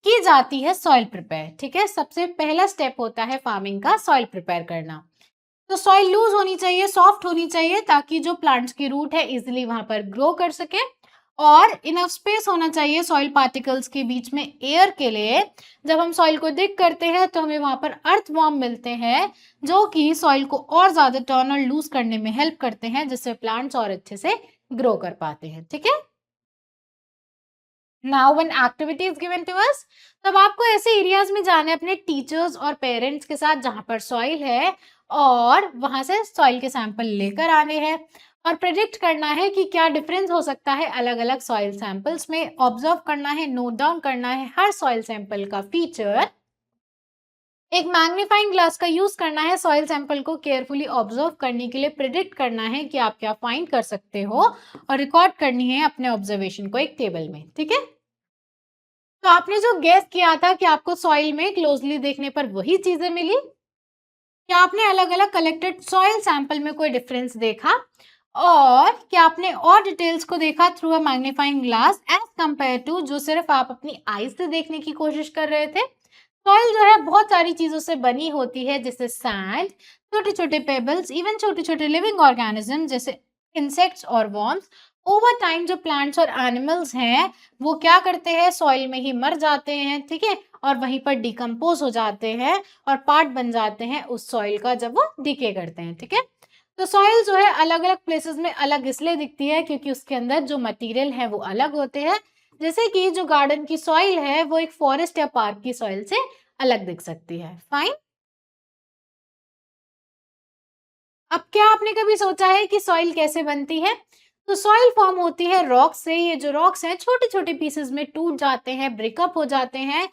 की जाती है सॉइल प्रिपेयर, ठीक है। सबसे पहला स्टेप होता है फार्मिंग का सॉइल प्रिपेयर करना। तो सॉइल लूज होनी चाहिए, सॉफ्ट होनी चाहिए, ताकि जो प्लांट्स की रूट है इजिली वहां पर ग्रो कर सके, और इनफ स्पेस होना चाहिए सॉइल पार्टिकल्स के बीच में एयर के लिए। जब हम सॉइल को डिग करते हैं तो हमें वहां पर अर्थवॉर्म मिलते हैं जो कि सॉइल को और ज्यादा टर्न और लूज करने में हेल्प करते हैं, जिससे प्लांट्स और अच्छे से ग्रो कर पाते हैं, ठीक है। Now when activity is given to us, तब आपको ऐसे एरियाज में जाना है अपने टीचर्स और पेरेंट्स के साथ जहां पर सॉइल है, और वहां से सॉइल के सैंपल लेकर आने हैं और प्रेडिक्ट करना है कि क्या डिफरेंस हो सकता है अलग अलग सॉइल सैंपल्स में। ऑब्जर्व करना है, नोट डाउन करना है हर सॉइल सैंपल का फीचर। एक मैग्नीफाइंग ग्लास का यूज करना है सॉइल सैंपल को केयरफुली ऑब्जर्व करने के लिए, प्रिडिक्ट करना है कि आप क्या फाइंड कर सकते हो, और रिकॉर्ड करनी है अपने ऑब्जर्वेशन को एक टेबल में, ठीक है। तो आपने जो गेस किया था कि आपको सॉइल में क्लोजली देखने पर वही चीजें मिली, क्या आपने अलग अलग कलेक्टेड सॉइल सैंपल में कोई डिफरेंस देखा, और क्या आपने और डिटेल्स को देखा through a magnifying glass as compare to जो सिर्फ आप अपनी आईज से देखने की कोशिश कर रहे थे। सॉइल जो है बहुत सारी चीजों से बनी होती है, जैसे सैंड, छोटे छोटे पेबल्स, इवन छोटे छोटे लिविंग ऑर्गेनिज्म जैसे इंसेक्ट्स और वॉर्म्स। ओवर टाइम जो प्लांट्स और एनिमल्स हैं वो क्या करते हैं, सॉइल में ही मर जाते हैं, ठीक है, और वहीं पर डिकम्पोज हो जाते हैं और पार्ट बन जाते हैं उस सॉइल का जब वो डिके करते हैं, ठीक है। तो सॉइल जो है अलग अलग प्लेसेस में अलग इसलिए दिखती है क्योंकि उसके अंदर जो मटेरियल है वो अलग होते हैं। जैसे कि जो गार्डन की सॉइल है वो एक फॉरेस्ट या पार्क की सॉइल से अलग दिख सकती है। फाइन। अब क्या आपने कभी सोचा है कि सॉइल कैसे बनती है? तो सॉइल फॉर्म होती है रॉक से। ये जो रॉक्स हैं छोटे छोटे पीसेस में टूट जाते हैं, ब्रेकअप हो जाते हैं,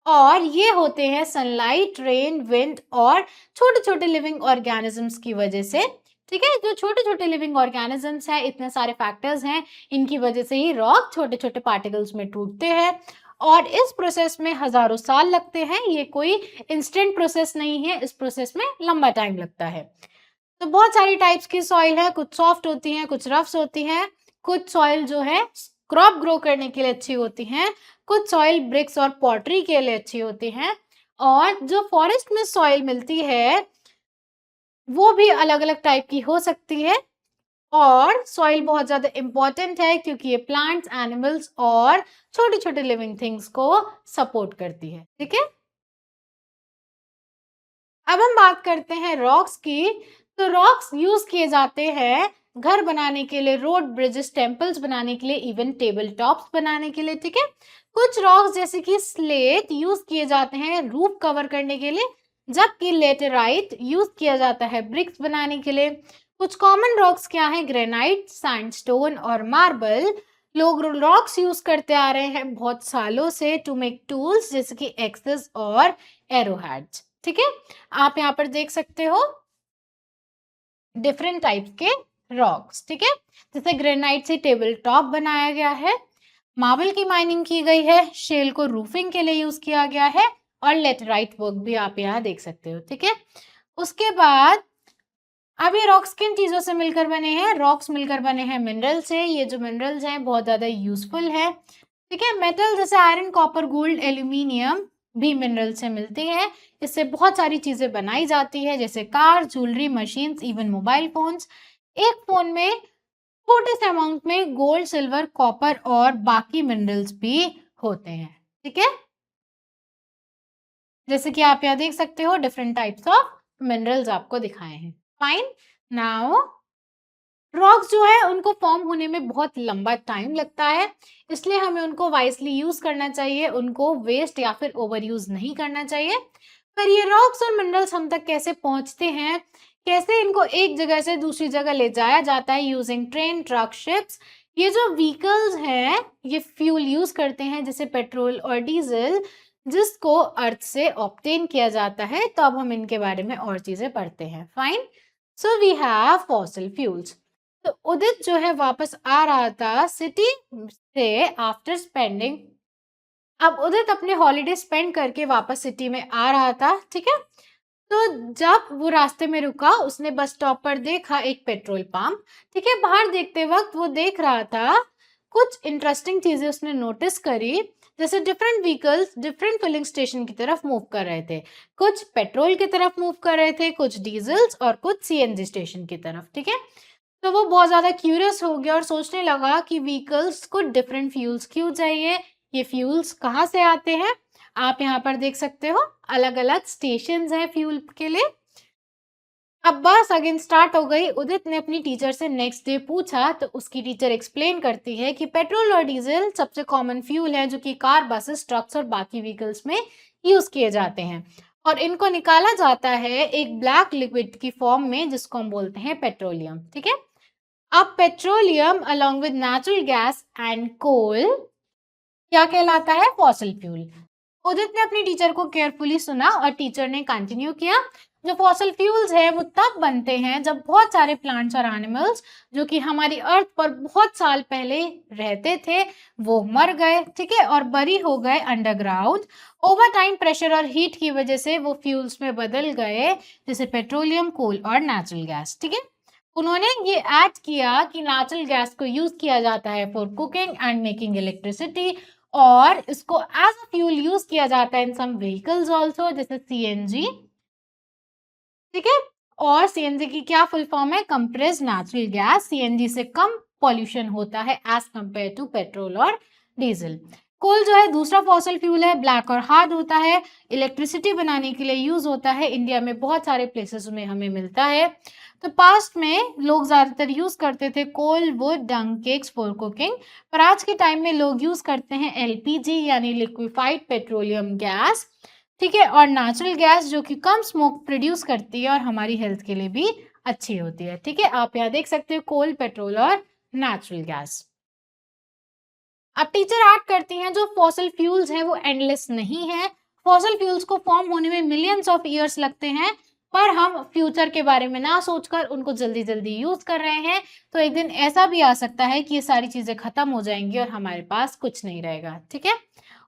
और ये होते हैं सनलाइट, रेन, विंड और छोटे छोटे लिविंग ऑर्गेनिजम्स की वजह से, ठीक है। जो छोटे छोटे लिविंग ऑर्गेनिजम्स हैं, इतने सारे फैक्टर्स हैं, इनकी वजह से ही रॉक छोटे छोटे पार्टिकल्स में टूटते हैं, और इस प्रोसेस में हजारों साल लगते हैं। ये कोई इंस्टेंट प्रोसेस नहीं है, इस प्रोसेस में लंबा टाइम लगता है। तो बहुत सारी टाइप्स की सॉइल है, कुछ सॉफ्ट होती हैं, कुछ रफ्स होती हैं, कुछ सॉइल जो है क्रॉप ग्रो करने के लिए अच्छी होती हैं, कुछ सॉइल ब्रिक्स और पॉटरी के लिए अच्छी होती हैं, और जो फॉरेस्ट में सॉइल मिलती है वो भी अलग अलग टाइप की हो सकती है, और सॉइल बहुत ज्यादा इंपॉर्टेंट है क्योंकि ये प्लांट्स, एनिमल्स और छोटे छोटे लिविंग थिंग्स को सपोर्ट करती है। ठीक है, अब हम बात करते हैं रॉक्स की। तो रॉक्स यूज किए जाते हैं घर बनाने के लिए, रोड, ब्रिजेस, टेम्पल्स बनाने के लिए, इवन टेबल टॉप्स बनाने के लिए। ठीक है, कुछ रॉक्स जैसे कि स्लेट यूज किए जाते हैं रूफ कवर करने के लिए, जबकि लेटेराइट यूज किया जाता है ब्रिक्स बनाने के लिए। कुछ कॉमन रॉक्स क्या है? ग्रेनाइट, सैंडस्टोन और मार्बल। लोग रॉक्स यूज करते आ रहे हैं बहुत सालों से टू मेक टूल्स जैसे कि एक्सेस और एरोहेड्स। ठीक है, आप यहाँ पर देख सकते हो डिफरेंट टाइप्स के रॉक्स। ठीक है, जैसे ग्रेनाइट से टेबल टॉप बनाया गया है, मार्बल की माइनिंग की गई है, शेल को रूफिंग के लिए यूज किया गया है, और लेटराइट वर्क भी आप यहाँ देख सकते हो। ठीक है, उसके बाद अब ये रॉक्स किन चीजों से मिलकर बने हैं? रॉक्स मिलकर बने हैं मिनरल से। ये जो मिनरल्स हैं बहुत ज्यादा यूजफुल है। ठीक है, मेटल जैसे आयरन, कॉपर, गोल्ड, एल्यूमिनियम भी मिनरल से मिलती है। इससे बहुत सारी चीजें बनाई जाती है जैसे car, jewellery, machines, even mobile phones. एक फोन में छोटे से अमाउंट में गोल्ड, सिल्वर, कॉपर और बाकी मिनरल्स भी होते हैं। ठीक है, जैसे कि आप यहाँ देख सकते हो डिफरेंट टाइप्स ऑफ मिनरल्स आपको दिखाए हैं। फाइन, नाउ रॉक्स जो है उनको फॉर्म होने में बहुत लंबा टाइम लगता है, इसलिए हमें उनको वाइजली यूज करना चाहिए, उनको वेस्ट या फिर ओवर यूज नहीं करना चाहिए। पर ये रॉक्स और मिनरल्स हम तक कैसे पहुंचते हैं, कैसे इनको एक जगह से दूसरी जगह ले जाया जाता है यूजिंग ट्रेन, ट्रक, शिप्स। ये जो व्हीकल्स हैं ये फ्यूल यूज करते हैं जैसे पेट्रोल और डीजल, जिसको अर्थ से ऑब्टेन किया जाता है। तो अब हम इनके बारे में और चीजें पढ़ते हैं। Fine, so we have fossil fuels. तो उदित जो है वापस आ रहा था सिटी से आफ्टर स्पेंडिंग। अब उदित अपने हॉलीडे स्पेंड करके वापस सिटी में आ रहा था। ठीक है, तो जब वो रास्ते में रुका उसने बस स्टॉप पर देखा एक पेट्रोल पंप। ठीक है, बाहर देखते वक्त वो देख रहा था कुछ इंटरेस्टिंग चीजें उसने नोटिस करी, जैसे different vehicles different filling station की तरफ मूव कर रहे थे। कुछ पेट्रोल की तरफ मूव कर रहे थे, कुछ डीजल्स और कुछ सीएनजी स्टेशन की तरफ। ठीक है, तो वो बहुत ज़्यादा क्यूरियस हो गया और सोचने लगा कि व्हीकल्स को डिफरेंट फ्यूल्स क्यों चाहिए, ये फ्यूल्स कहाँ से आते हैं। आप यहाँ पर देख सकते हो अलग अलग स्टेशंस हैं फ्यूल के लिए। अब बस अगेन स्टार्ट हो गई। उदित ने अपनी टीचर से नेक्स्ट डे पूछा तो उसकी टीचर एक्सप्लेन करती है कि पेट्रोल और डीजल सबसे कॉमन फ्यूल है जो कि कार, बसेस, ट्रक्स और बाकी व्हीकल्स में यूज किए जाते हैं, और इनको निकाला जाता है एक ब्लैक लिक्विड की फॉर्म में जिसको हम बोलते हैं पेट्रोलियम। ठीक है, अब petroleum along with natural gas and coal क्या कहलाता है? Fossil fuel. उदित ने अपनी टीचर को केयरफुली सुना और टीचर ने कंटिन्यू किया, जो फॉसिल फ्यूल्स है वो तब बनते हैं जब बहुत सारे प्लांट्स और एनिमल्स जो कि हमारी अर्थ पर बहुत साल पहले रहते थे वो मर गए। ठीक है, और बरी हो गए अंडरग्राउंड। ओवर टाइम प्रेशर और हीट की वजह से वो फ्यूल्स में बदल गए जैसे पेट्रोलियम, कोल और नेचुरल गैस। ठीक है, उन्होंने ये ऐड किया कि नेचुरल गैस को यूज किया जाता है for cooking and making electricity, और इसको एज अ फ्यूल यूज किया जाता है इन सम व्हीकल्स आल्सो जैसे सीएनजी। ठीक है, और सीएनजी की क्या फुल फॉर्म है? Compressed natural gas. सीएनजी से कम पॉल्यूशन होता है एज कंपेयर टू पेट्रोल और डीजल। कोल जो है दूसरा फॉसिल फ्यूल है, ब्लैक और हार्ड होता है, इलेक्ट्रिसिटी बनाने के लिए यूज होता है। इंडिया में बहुत सारे प्लेसेस में हमें मिलता है। तो पास्ट में लोग ज्यादातर यूज करते थे coal, wood, dung cakes for cooking, पर आज के टाइम में लोग यूज करते हैं एलपीजी यानी लिक्विफाइड पेट्रोलियम गैस। ठीक है, और नेचुरल गैस जो कि कम स्मोक प्रोड्यूस करती है और हमारी हेल्थ के लिए भी अच्छी होती है। ठीक है, आप यहाँ देख सकते हो कोल, पेट्रोल और नेचुरल गैस। अब टीचर ऐड करती हैं जो फॉसिल फ्यूल्स हैं वो एंडलेस नहीं है। फॉसिल फ्यूल्स को फॉर्म होने में मिलियंस ऑफ ईयर्स लगते हैं, पर हम फ्यूचर के बारे में ना सोचकर उनको जल्दी जल्दी यूज कर रहे हैं। तो एक दिन ऐसा भी आ सकता है कि ये सारी चीजें खत्म हो जाएंगी और हमारे पास कुछ नहीं रहेगा। ठीक है,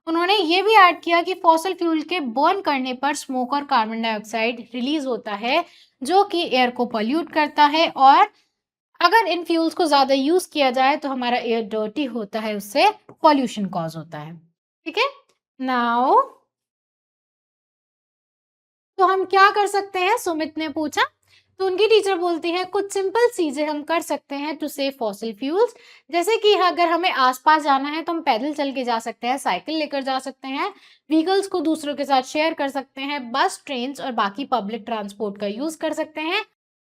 उन्होंने ये भी ऐड किया कि फॉसिल फ्यूल के बर्न करने पर स्मोक और कार्बन डाइऑक्साइड रिलीज होता है जो कि एयर को पॉल्यूट करता है, और अगर इन फ्यूल्स को ज्यादा यूज किया जाए तो हमारा एयर डर्टी होता है, उससे पॉल्यूशन कॉज होता है। ठीक है, नाउ तो हम क्या कर सकते हैं? सुमित ने पूछा। तो उनकी टीचर बोलती है कुछ सिंपल चीजें हम कर सकते हैं टू सेव फॉसिल फ्यूल्स, जैसे कि अगर हमें आसपास जाना है तो हम पैदल चल के जा सकते हैं, साइकिल लेकर जा सकते हैं, व्हीकल्स को दूसरों के साथ शेयर कर सकते हैं, बस, ट्रेन और बाकी पब्लिक ट्रांसपोर्ट का यूज कर सकते हैं।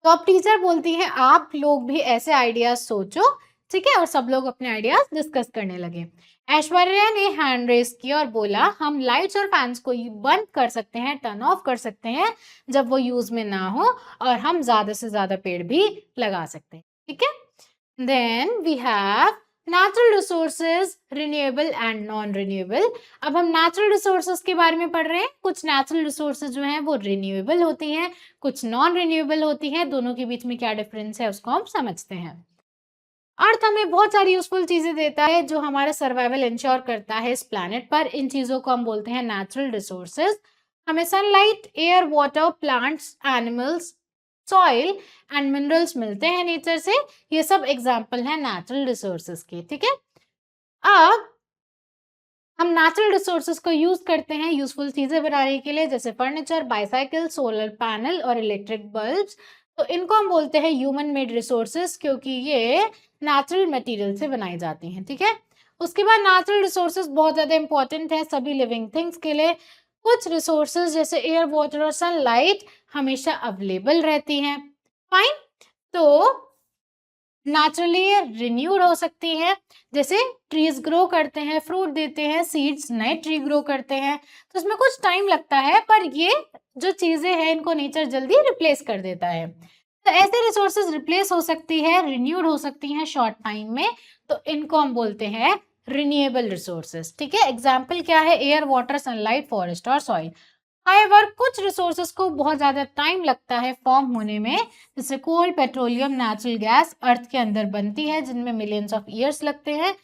तो अब टीचर बोलती है आप लोग भी ऐसे आइडियाज सोचो, ठीक है, और सब लोग अपने आइडियाज डिस्कस करने लगे। ऐश्वर्या ने हैंड रेस किया और बोला हम लाइट्स और फैंस को बंद कर सकते हैं, टर्न ऑफ कर सकते हैं जब वो यूज में ना हो, और हम ज्यादा से ज्यादा पेड़ भी लगा सकते हैं, ठीक है। Then we have natural resources, renewable and non renewable. अब हम नेचुरल रिसोर्सेज के बारे में पढ़ रहे हैं। कुछ नेचुरल रिसोर्सेज जो हैं वो रिन्यूएबल होती हैं, कुछ नॉन रिन्यूएबल होती हैं। दोनों के बीच में क्या डिफरेंस है उसको हम समझते हैं। अर्थ हमें बहुत सारी यूजफुल चीजें देता है जो हमारा सर्वाइवल इंश्योर करता है इस प्लैनेट पर। इन चीजों को हम बोलते हैं नेचुरल रिसोर्सेज। हमें sunlight, air, water, plants, animals, soil and minerals मिलते हैं नेचर से। ये सब एग्जाम्पल हैं नेचुरल रिसोर्सेज के, ठीक है। अब हम नेचुरल रिसोर्सेज को यूज करते हैं यूजफुल चीजें बनाने के लिए, जैसे फर्नीचर, बाईसाइकिल, सोलर पैनल और इलेक्ट्रिक बल्ब्स। तो इनको हम बोलते हैं ह्यूमन मेड रिसोर्सेज, क्योंकि ये नेचुरल मटेरियल से बनाई जाती हैं, ठीक है। उसके बाद नेचुरल रिसोर्सेज बहुत ज्यादा इंपॉर्टेंट है सभी लिविंग थिंग्स के लिए। कुछ रिसोर्सेज जैसे एयर, वाटर और सनलाइट हमेशा अवेलेबल रहती हैं, फाइन। तो नेचुरली रिन्यूड हो सकती है, जैसे ट्रीज ग्रो करते हैं, फ्रूट देते हैं, सीड्स नए ट्री ग्रो करते हैं, तो इसमें कुछ टाइम लगता है, पर ये जो चीजें हैं इनको नेचर जल्दी रिप्लेस कर देता है। तो ऐसे रिसोर्सेज रिप्लेस हो सकती है, रिन्यूड हो सकती हैं शॉर्ट टाइम में, तो इनको हम बोलते हैं रिन्यूएबल रिसोर्सेज, ठीक है। एग्जाम्पल क्या है? एयर, वाटर, सनलाइट, फॉरेस्ट और सॉइल। हाउएवर कुछ रिसोर्सेज को बहुत ज्यादा टाइम लगता है फॉर्म होने में, जैसे कोल, पेट्रोलियम, नेचुरल गैस अर्थ के अंदर बनती है जिनमें मिलियंस ऑफ ईयर्स लगते हैं।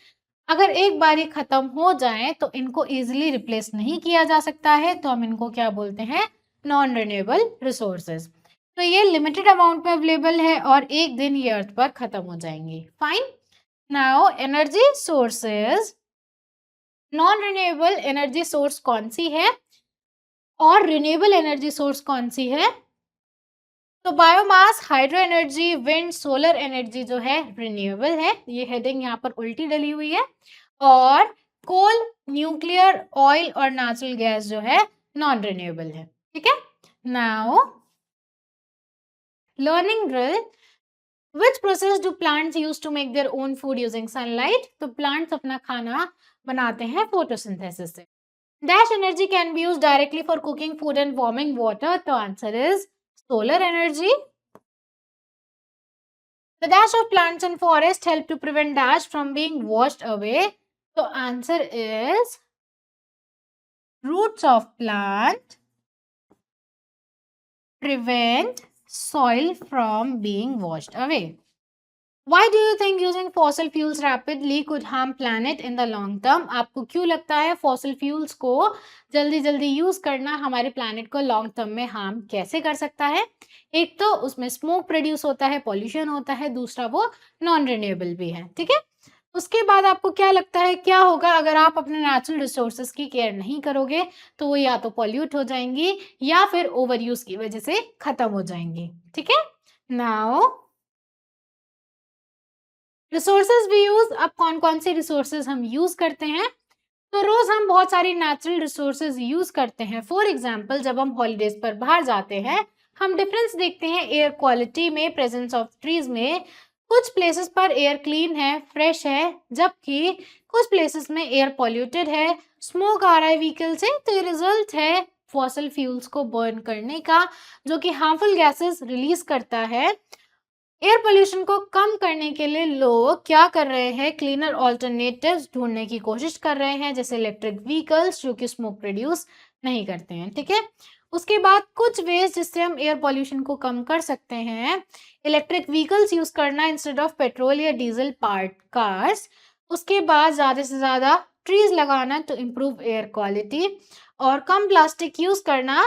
अगर एक बार ये खत्म हो जाए तो इनको इजीली रिप्लेस नहीं किया जा सकता है, तो हम इनको क्या बोलते हैं? Non renewable resources. तो ये लिमिटेड अमाउंट में अवेलेबल है और एक दिन ये अर्थ पर खत्म हो जाएंगी, fine. Now energy sources, non renewable energy source कौन सी है और रिन्यूएबल एनर्जी सोर्स कौन सी है? तो biomass, hydro energy, wind, solar energy जो है रिन्यूएबल है, ये हेडिंग यहाँ पर उल्टी डली हुई है। और कोल, न्यूक्लियर, ऑयल और नेचुरल गैस जो है नॉन रिन्यूएबल है, ठीक है। Now learning drill, which process do plants use to make their own food using sunlight? तो प्लांट्स अपना खाना बनाते हैं फोटोसिंथेसिस से। Dash energy can be used directly for cooking food and warming water. The answer is solar energy. The dash of plants and forest help to prevent dash from being washed away. The answer is roots of plant prevent soil from being washed away. Why do you think using fossil fuels rapidly could harm planet in the long term? आपको क्यों लगता है fossil fuels को जल्दी जल्दी use करना हमारे planet को long term में harm कैसे कर सकता है? एक तो उसमें smoke प्रोड्यूस होता है, pollution होता है, दूसरा वो non renewable भी है, ठीक है। उसके बाद आपको क्या लगता है क्या होगा अगर आप अपने नेचुरल रिसोर्सेज की केयर नहीं करोगे? तो वो या तो पॉल्यूट हो जाएंगी या फिर ओवर यूज की वजह से खत्म हो जाएंगी, ठीक है। नाउ रिसोर्सेज भी यूज, अब कौन कौन से रिसोर्सेज हम यूज करते हैं? तो रोज हम बहुत सारी नेचुरल रिसोर्सेज यूज करते हैं। फॉर एग्जांपल जब हम हॉलीडेज पर बाहर जाते हैं हम डिफरेंस देखते हैं एयर क्वालिटी में, प्रेजेंस ऑफ ट्रीज में। कुछ प्लेसेस पर एयर क्लीन है, फ्रेश है, जबकि कुछ प्लेसेस में एयर पॉल्यूटेड है, स्मोक आ रहा है व्हीकल से। तो ये रिजल्ट है फॉसल फ्यूल्स को बर्न करने का, जो कि हार्मफुल गैसेस रिलीज करता है। एयर पोल्यूशन को कम करने के लिए लोग क्या कर रहे हैं? क्लीनर ऑल्टरनेटिव्स ढूंढने की कोशिश कर रहे हैं, जैसे इलेक्ट्रिक व्हीकल्स जो कि स्मोक प्रोड्यूस नहीं करते हैं, ठीक है। उसके बाद कुछ वेज जिससे हम एयर पोल्यूशन को कम कर सकते हैं, इलेक्ट्रिक व्हीकल्स यूज करना इंस्टेड ऑफ पेट्रोल या डीजल पार्ट कार्स। उसके बाद ज़्यादा से ज़्यादा ट्रीज लगाना टू इम्प्रूव एयर क्वालिटी, और कम प्लास्टिक यूज करना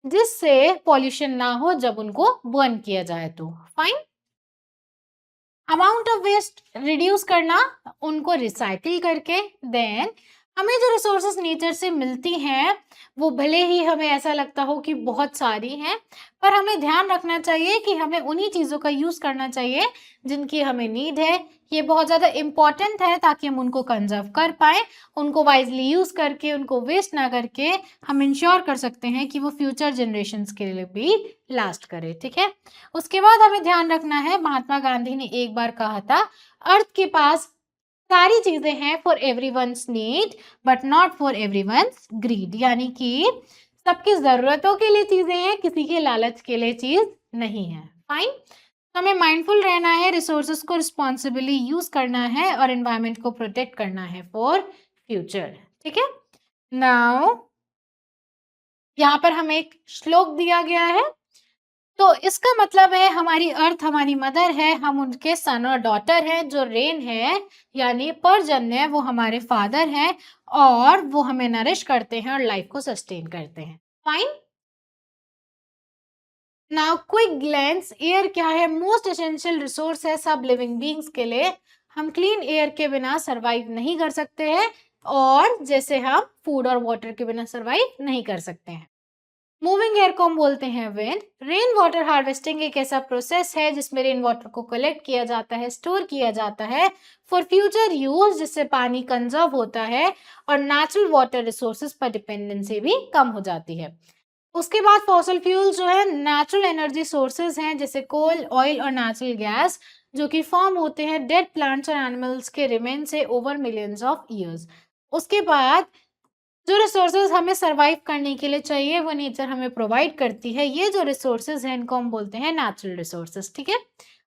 जिससे पॉल्यूशन ना हो जब उनको बर्न किया जाए तो, fine. Amount of waste reduce करना उनको रिसाइकिल करके। देन हमें जो रिसोर्सेज नेचर से मिलती हैं वो भले ही हमें ऐसा लगता हो कि बहुत सारी हैं, पर हमें ध्यान रखना चाहिए कि हमें उन्हीं चीज़ों का यूज़ करना चाहिए जिनकी हमें नीड है। ये बहुत ज़्यादा इम्पॉर्टेंट है ताकि हम उनको कंजर्व कर पाएँ, उनको वाइज़ली यूज़ करके, उनको वेस्ट ना करके हम इंश्योर कर सकते हैं कि वो फ्यूचर जनरेशंस के लिए भी लास्ट करे, ठीक है? उसके बाद हमें ध्यान रखना है, महात्मा गांधी ने एक बार कहा था, अर्थ के पास सारी चीजें हैं for everyone's need but not for everyone's greed, यानी कि सबकी जरूरतों के लिए चीजें हैं, किसी के लालच के लिए चीज नहीं है। फाइन। तो हमें माइंडफुल रहना है, रिसोर्सेज को रिस्पॉन्सिबली यूज करना है और एनवायरमेंट को प्रोटेक्ट करना है फॉर फ्यूचर, ठीक है। नाउ यहाँ पर हमें एक श्लोक दिया गया है, तो इसका मतलब है हमारी अर्थ हमारी मदर है, हम उनके सन और डॉटर हैं। जो रेन है यानी पर्जन्य, वो हमारे फादर हैं और वो हमें नरिश करते हैं और लाइफ को सस्टेन करते हैं। Fine. Now quick glance, air क्या है? मोस्ट एसेंशियल रिसोर्स है सब लिविंग बींग्स के लिए। हम क्लीन एयर के बिना सरवाइव नहीं कर सकते हैं, और जैसे हम फूड और वाटर के बिना सरवाइव नहीं कर सकते हैं। मूविंग एयर को हम बोलते हैं विंड। रेन वाटर हार्वेस्टिंग एक ऐसा प्रोसेस है जिसमें रेन वाटर को कलेक्ट किया जाता है, स्टोर किया जाता है फॉर फ्यूचर यूज, जिससे पानी कंजर्व होता है और नेचुरल वाटर रिसोर्सेज पर डिपेंडेंसी भी कम हो जाती है। उसके बाद फॉसिल फ्यूल जो है नेचुरल एनर्जी सोर्सेज हैं, जैसे कोल, ऑयल और नेचुरल गैस, जो कि फॉर्म होते हैं डेड प्लांट्स और एनिमल्स के रिमेन से ओवर मिलियंस ऑफ ईयर्स। उसके बाद जो रिसोर्सेज हमें सरवाइव करने के लिए चाहिए वो नेचर हमें प्रोवाइड करती है। ये जो रिसोर्सेज हैं इनको हम बोलते हैं नेचुरल रिसोर्सेज, ठीक है।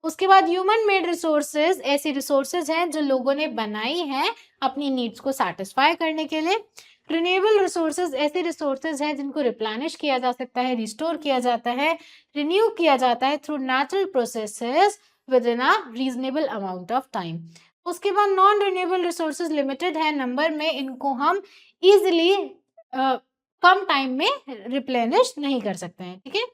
उसके बाद ह्यूमन मेड रिसोर्सेज ऐसी रिसोर्सेज हैं जो लोगों ने बनाई हैं अपनी नीड्स को सेटिस्फाई करने के लिए। रिन्यूएबल रिसोर्सेज ऐसे रिसोर्सेज हैं जिनको रिप्लेनिश किया जा सकता है, रिस्टोर किया जाता है, रिन्यू किया जाता है through natural processes with in a reasonable amount of time. उसके बाद नॉन रिन्यूएबल रिसोर्सेज लिमिटेड है नंबर में, इनको हम इजिली कम टाइम में रिप्लेनिश नहीं कर सकते हैं, ठीक है।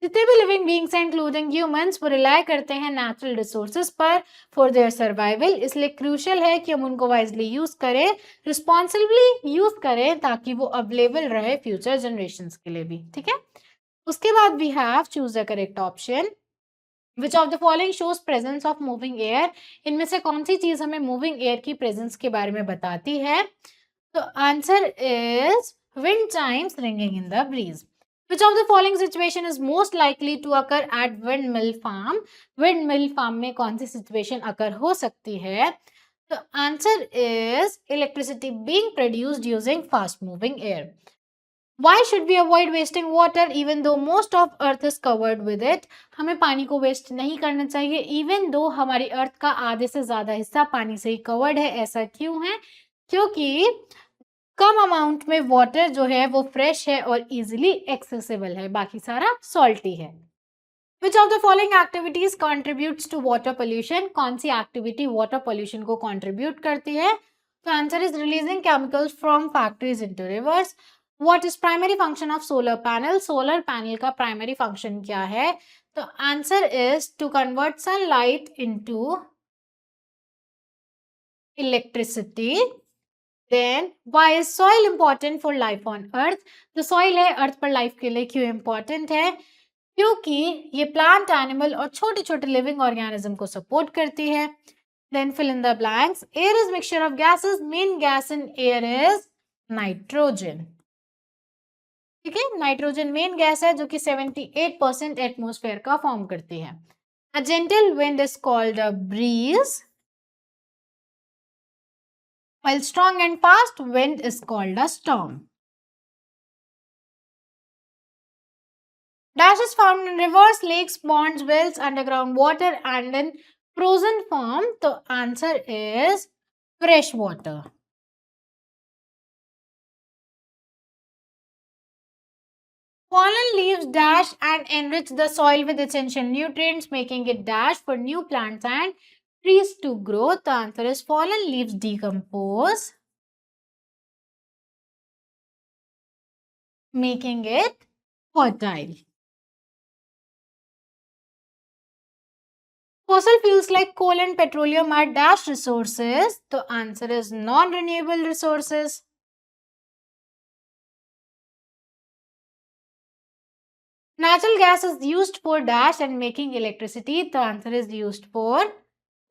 जितने भी लिविंग बींग्स हैं इंक्लूडिंग ह्यूमंस, वो रिलाई करते हैं नेचुरल रिसोर्सेज पर फॉर देयर सर्वाइवल, इसलिए क्रूशियल है कि हम उनको वाइजली यूज करें, रिस्पॉन्सिबली यूज करें, ताकि वो अवेलेबल रहे फ्यूचर जनरेशंस के लिए भी, ठीक है। उसके बाद we have choose the correct option. Which of the following shows presence of moving air? इनमें से कौन सी चीज हमें मूविंग एयर की प्रेजेंस के बारे में बताती है? तो answer is wind chimes ringing in the breeze. Which of the following situation is most likely to occur at windmill farm? Windmill farm में कौन सी situation occur हो सकती है? तो answer is electricity being produced using fast moving air. Why should we avoid wasting water even though most of earth is covered with it? हमें पानी को waste नहीं करना चाहिए even though हमारी अर्थ का आधे से ज्यादा हिस्सा पानी से ही कवर्ड है। ऐसा क्यों है? क्योंकि कम अमाउंट में वाटर जो है वो फ्रेश है और इजीली एक्सेसिबल है, बाकी सारा सॉल्टी है। Which of the following activities contributes to water pollution? कौन सी एक्टिविटी वाटर पोल्यूशन को कॉन्ट्रीब्यूट करती है? तो answer is releasing chemicals from factories into rivers. What is primary function of solar panel? Solar panel का primary function क्या है? तो answer is to convert sunlight into electricity. Then, why is soil important for life on earth? जो soil है अर्थ पर life के लिए क्यों important है? क्योंकि ये प्लांट, एनिमल और छोटे छोटे लिविंग ऑर्गेनिज्म को सपोर्ट करती है। Then fill in the blanks. Air is mixture of gases. Main gas in air is nitrogen. ठीक है, नाइट्रोजन मेन गैस है जो कि 78% एटमोस्फेयर का फॉर्म करती है। A gentle wind is called a breeze, while strong and fast wind is called a storm. Dash is found in rivers, lakes, ponds, wells, underground water and in frozen form. The answer is fresh water. Fallen leaves dash and enrich the soil with essential nutrients, making it dash for new plants and trees to grow. The answer is fallen leaves decompose, making it fertile. Fossil fuels like coal and petroleum are dash resources. The answer is non-renewable resources. Natural gas is used for dash and making electricity. The answer is used for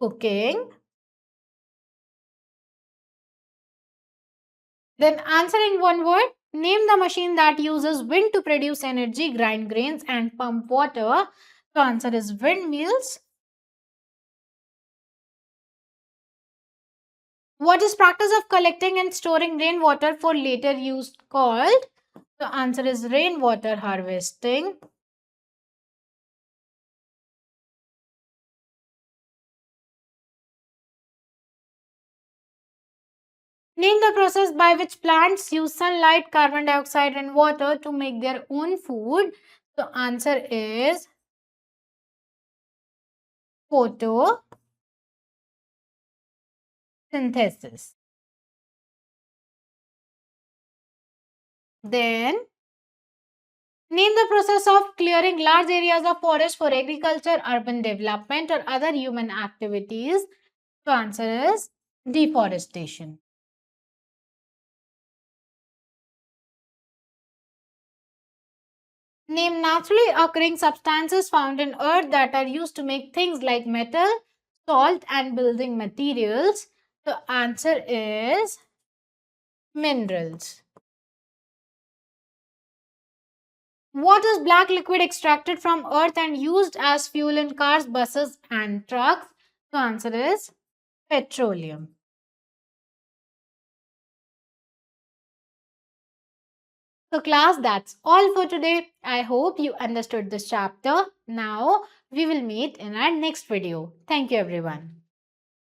cooking. Then answer in one word. Name the machine that uses wind to produce energy, grind grains and pump water. The answer is windmills. What is practice of collecting and storing rainwater for later use called? The answer is rainwater harvesting. Name the process by which plants use sunlight, carbon dioxide and water to make their own food. The answer is photosynthesis. Then name the process of clearing large areas of forest for agriculture, urban development or other human activities. The answer is deforestation. Name naturally occurring substances found in earth that are used to make things like metal, salt and building materials. The answer is minerals. What is black liquid extracted from earth and used as fuel in cars, buses and trucks? The answer is petroleum. So class, that's all for today. I hope you understood this chapter. Now we will meet in our next video. Thank you everyone.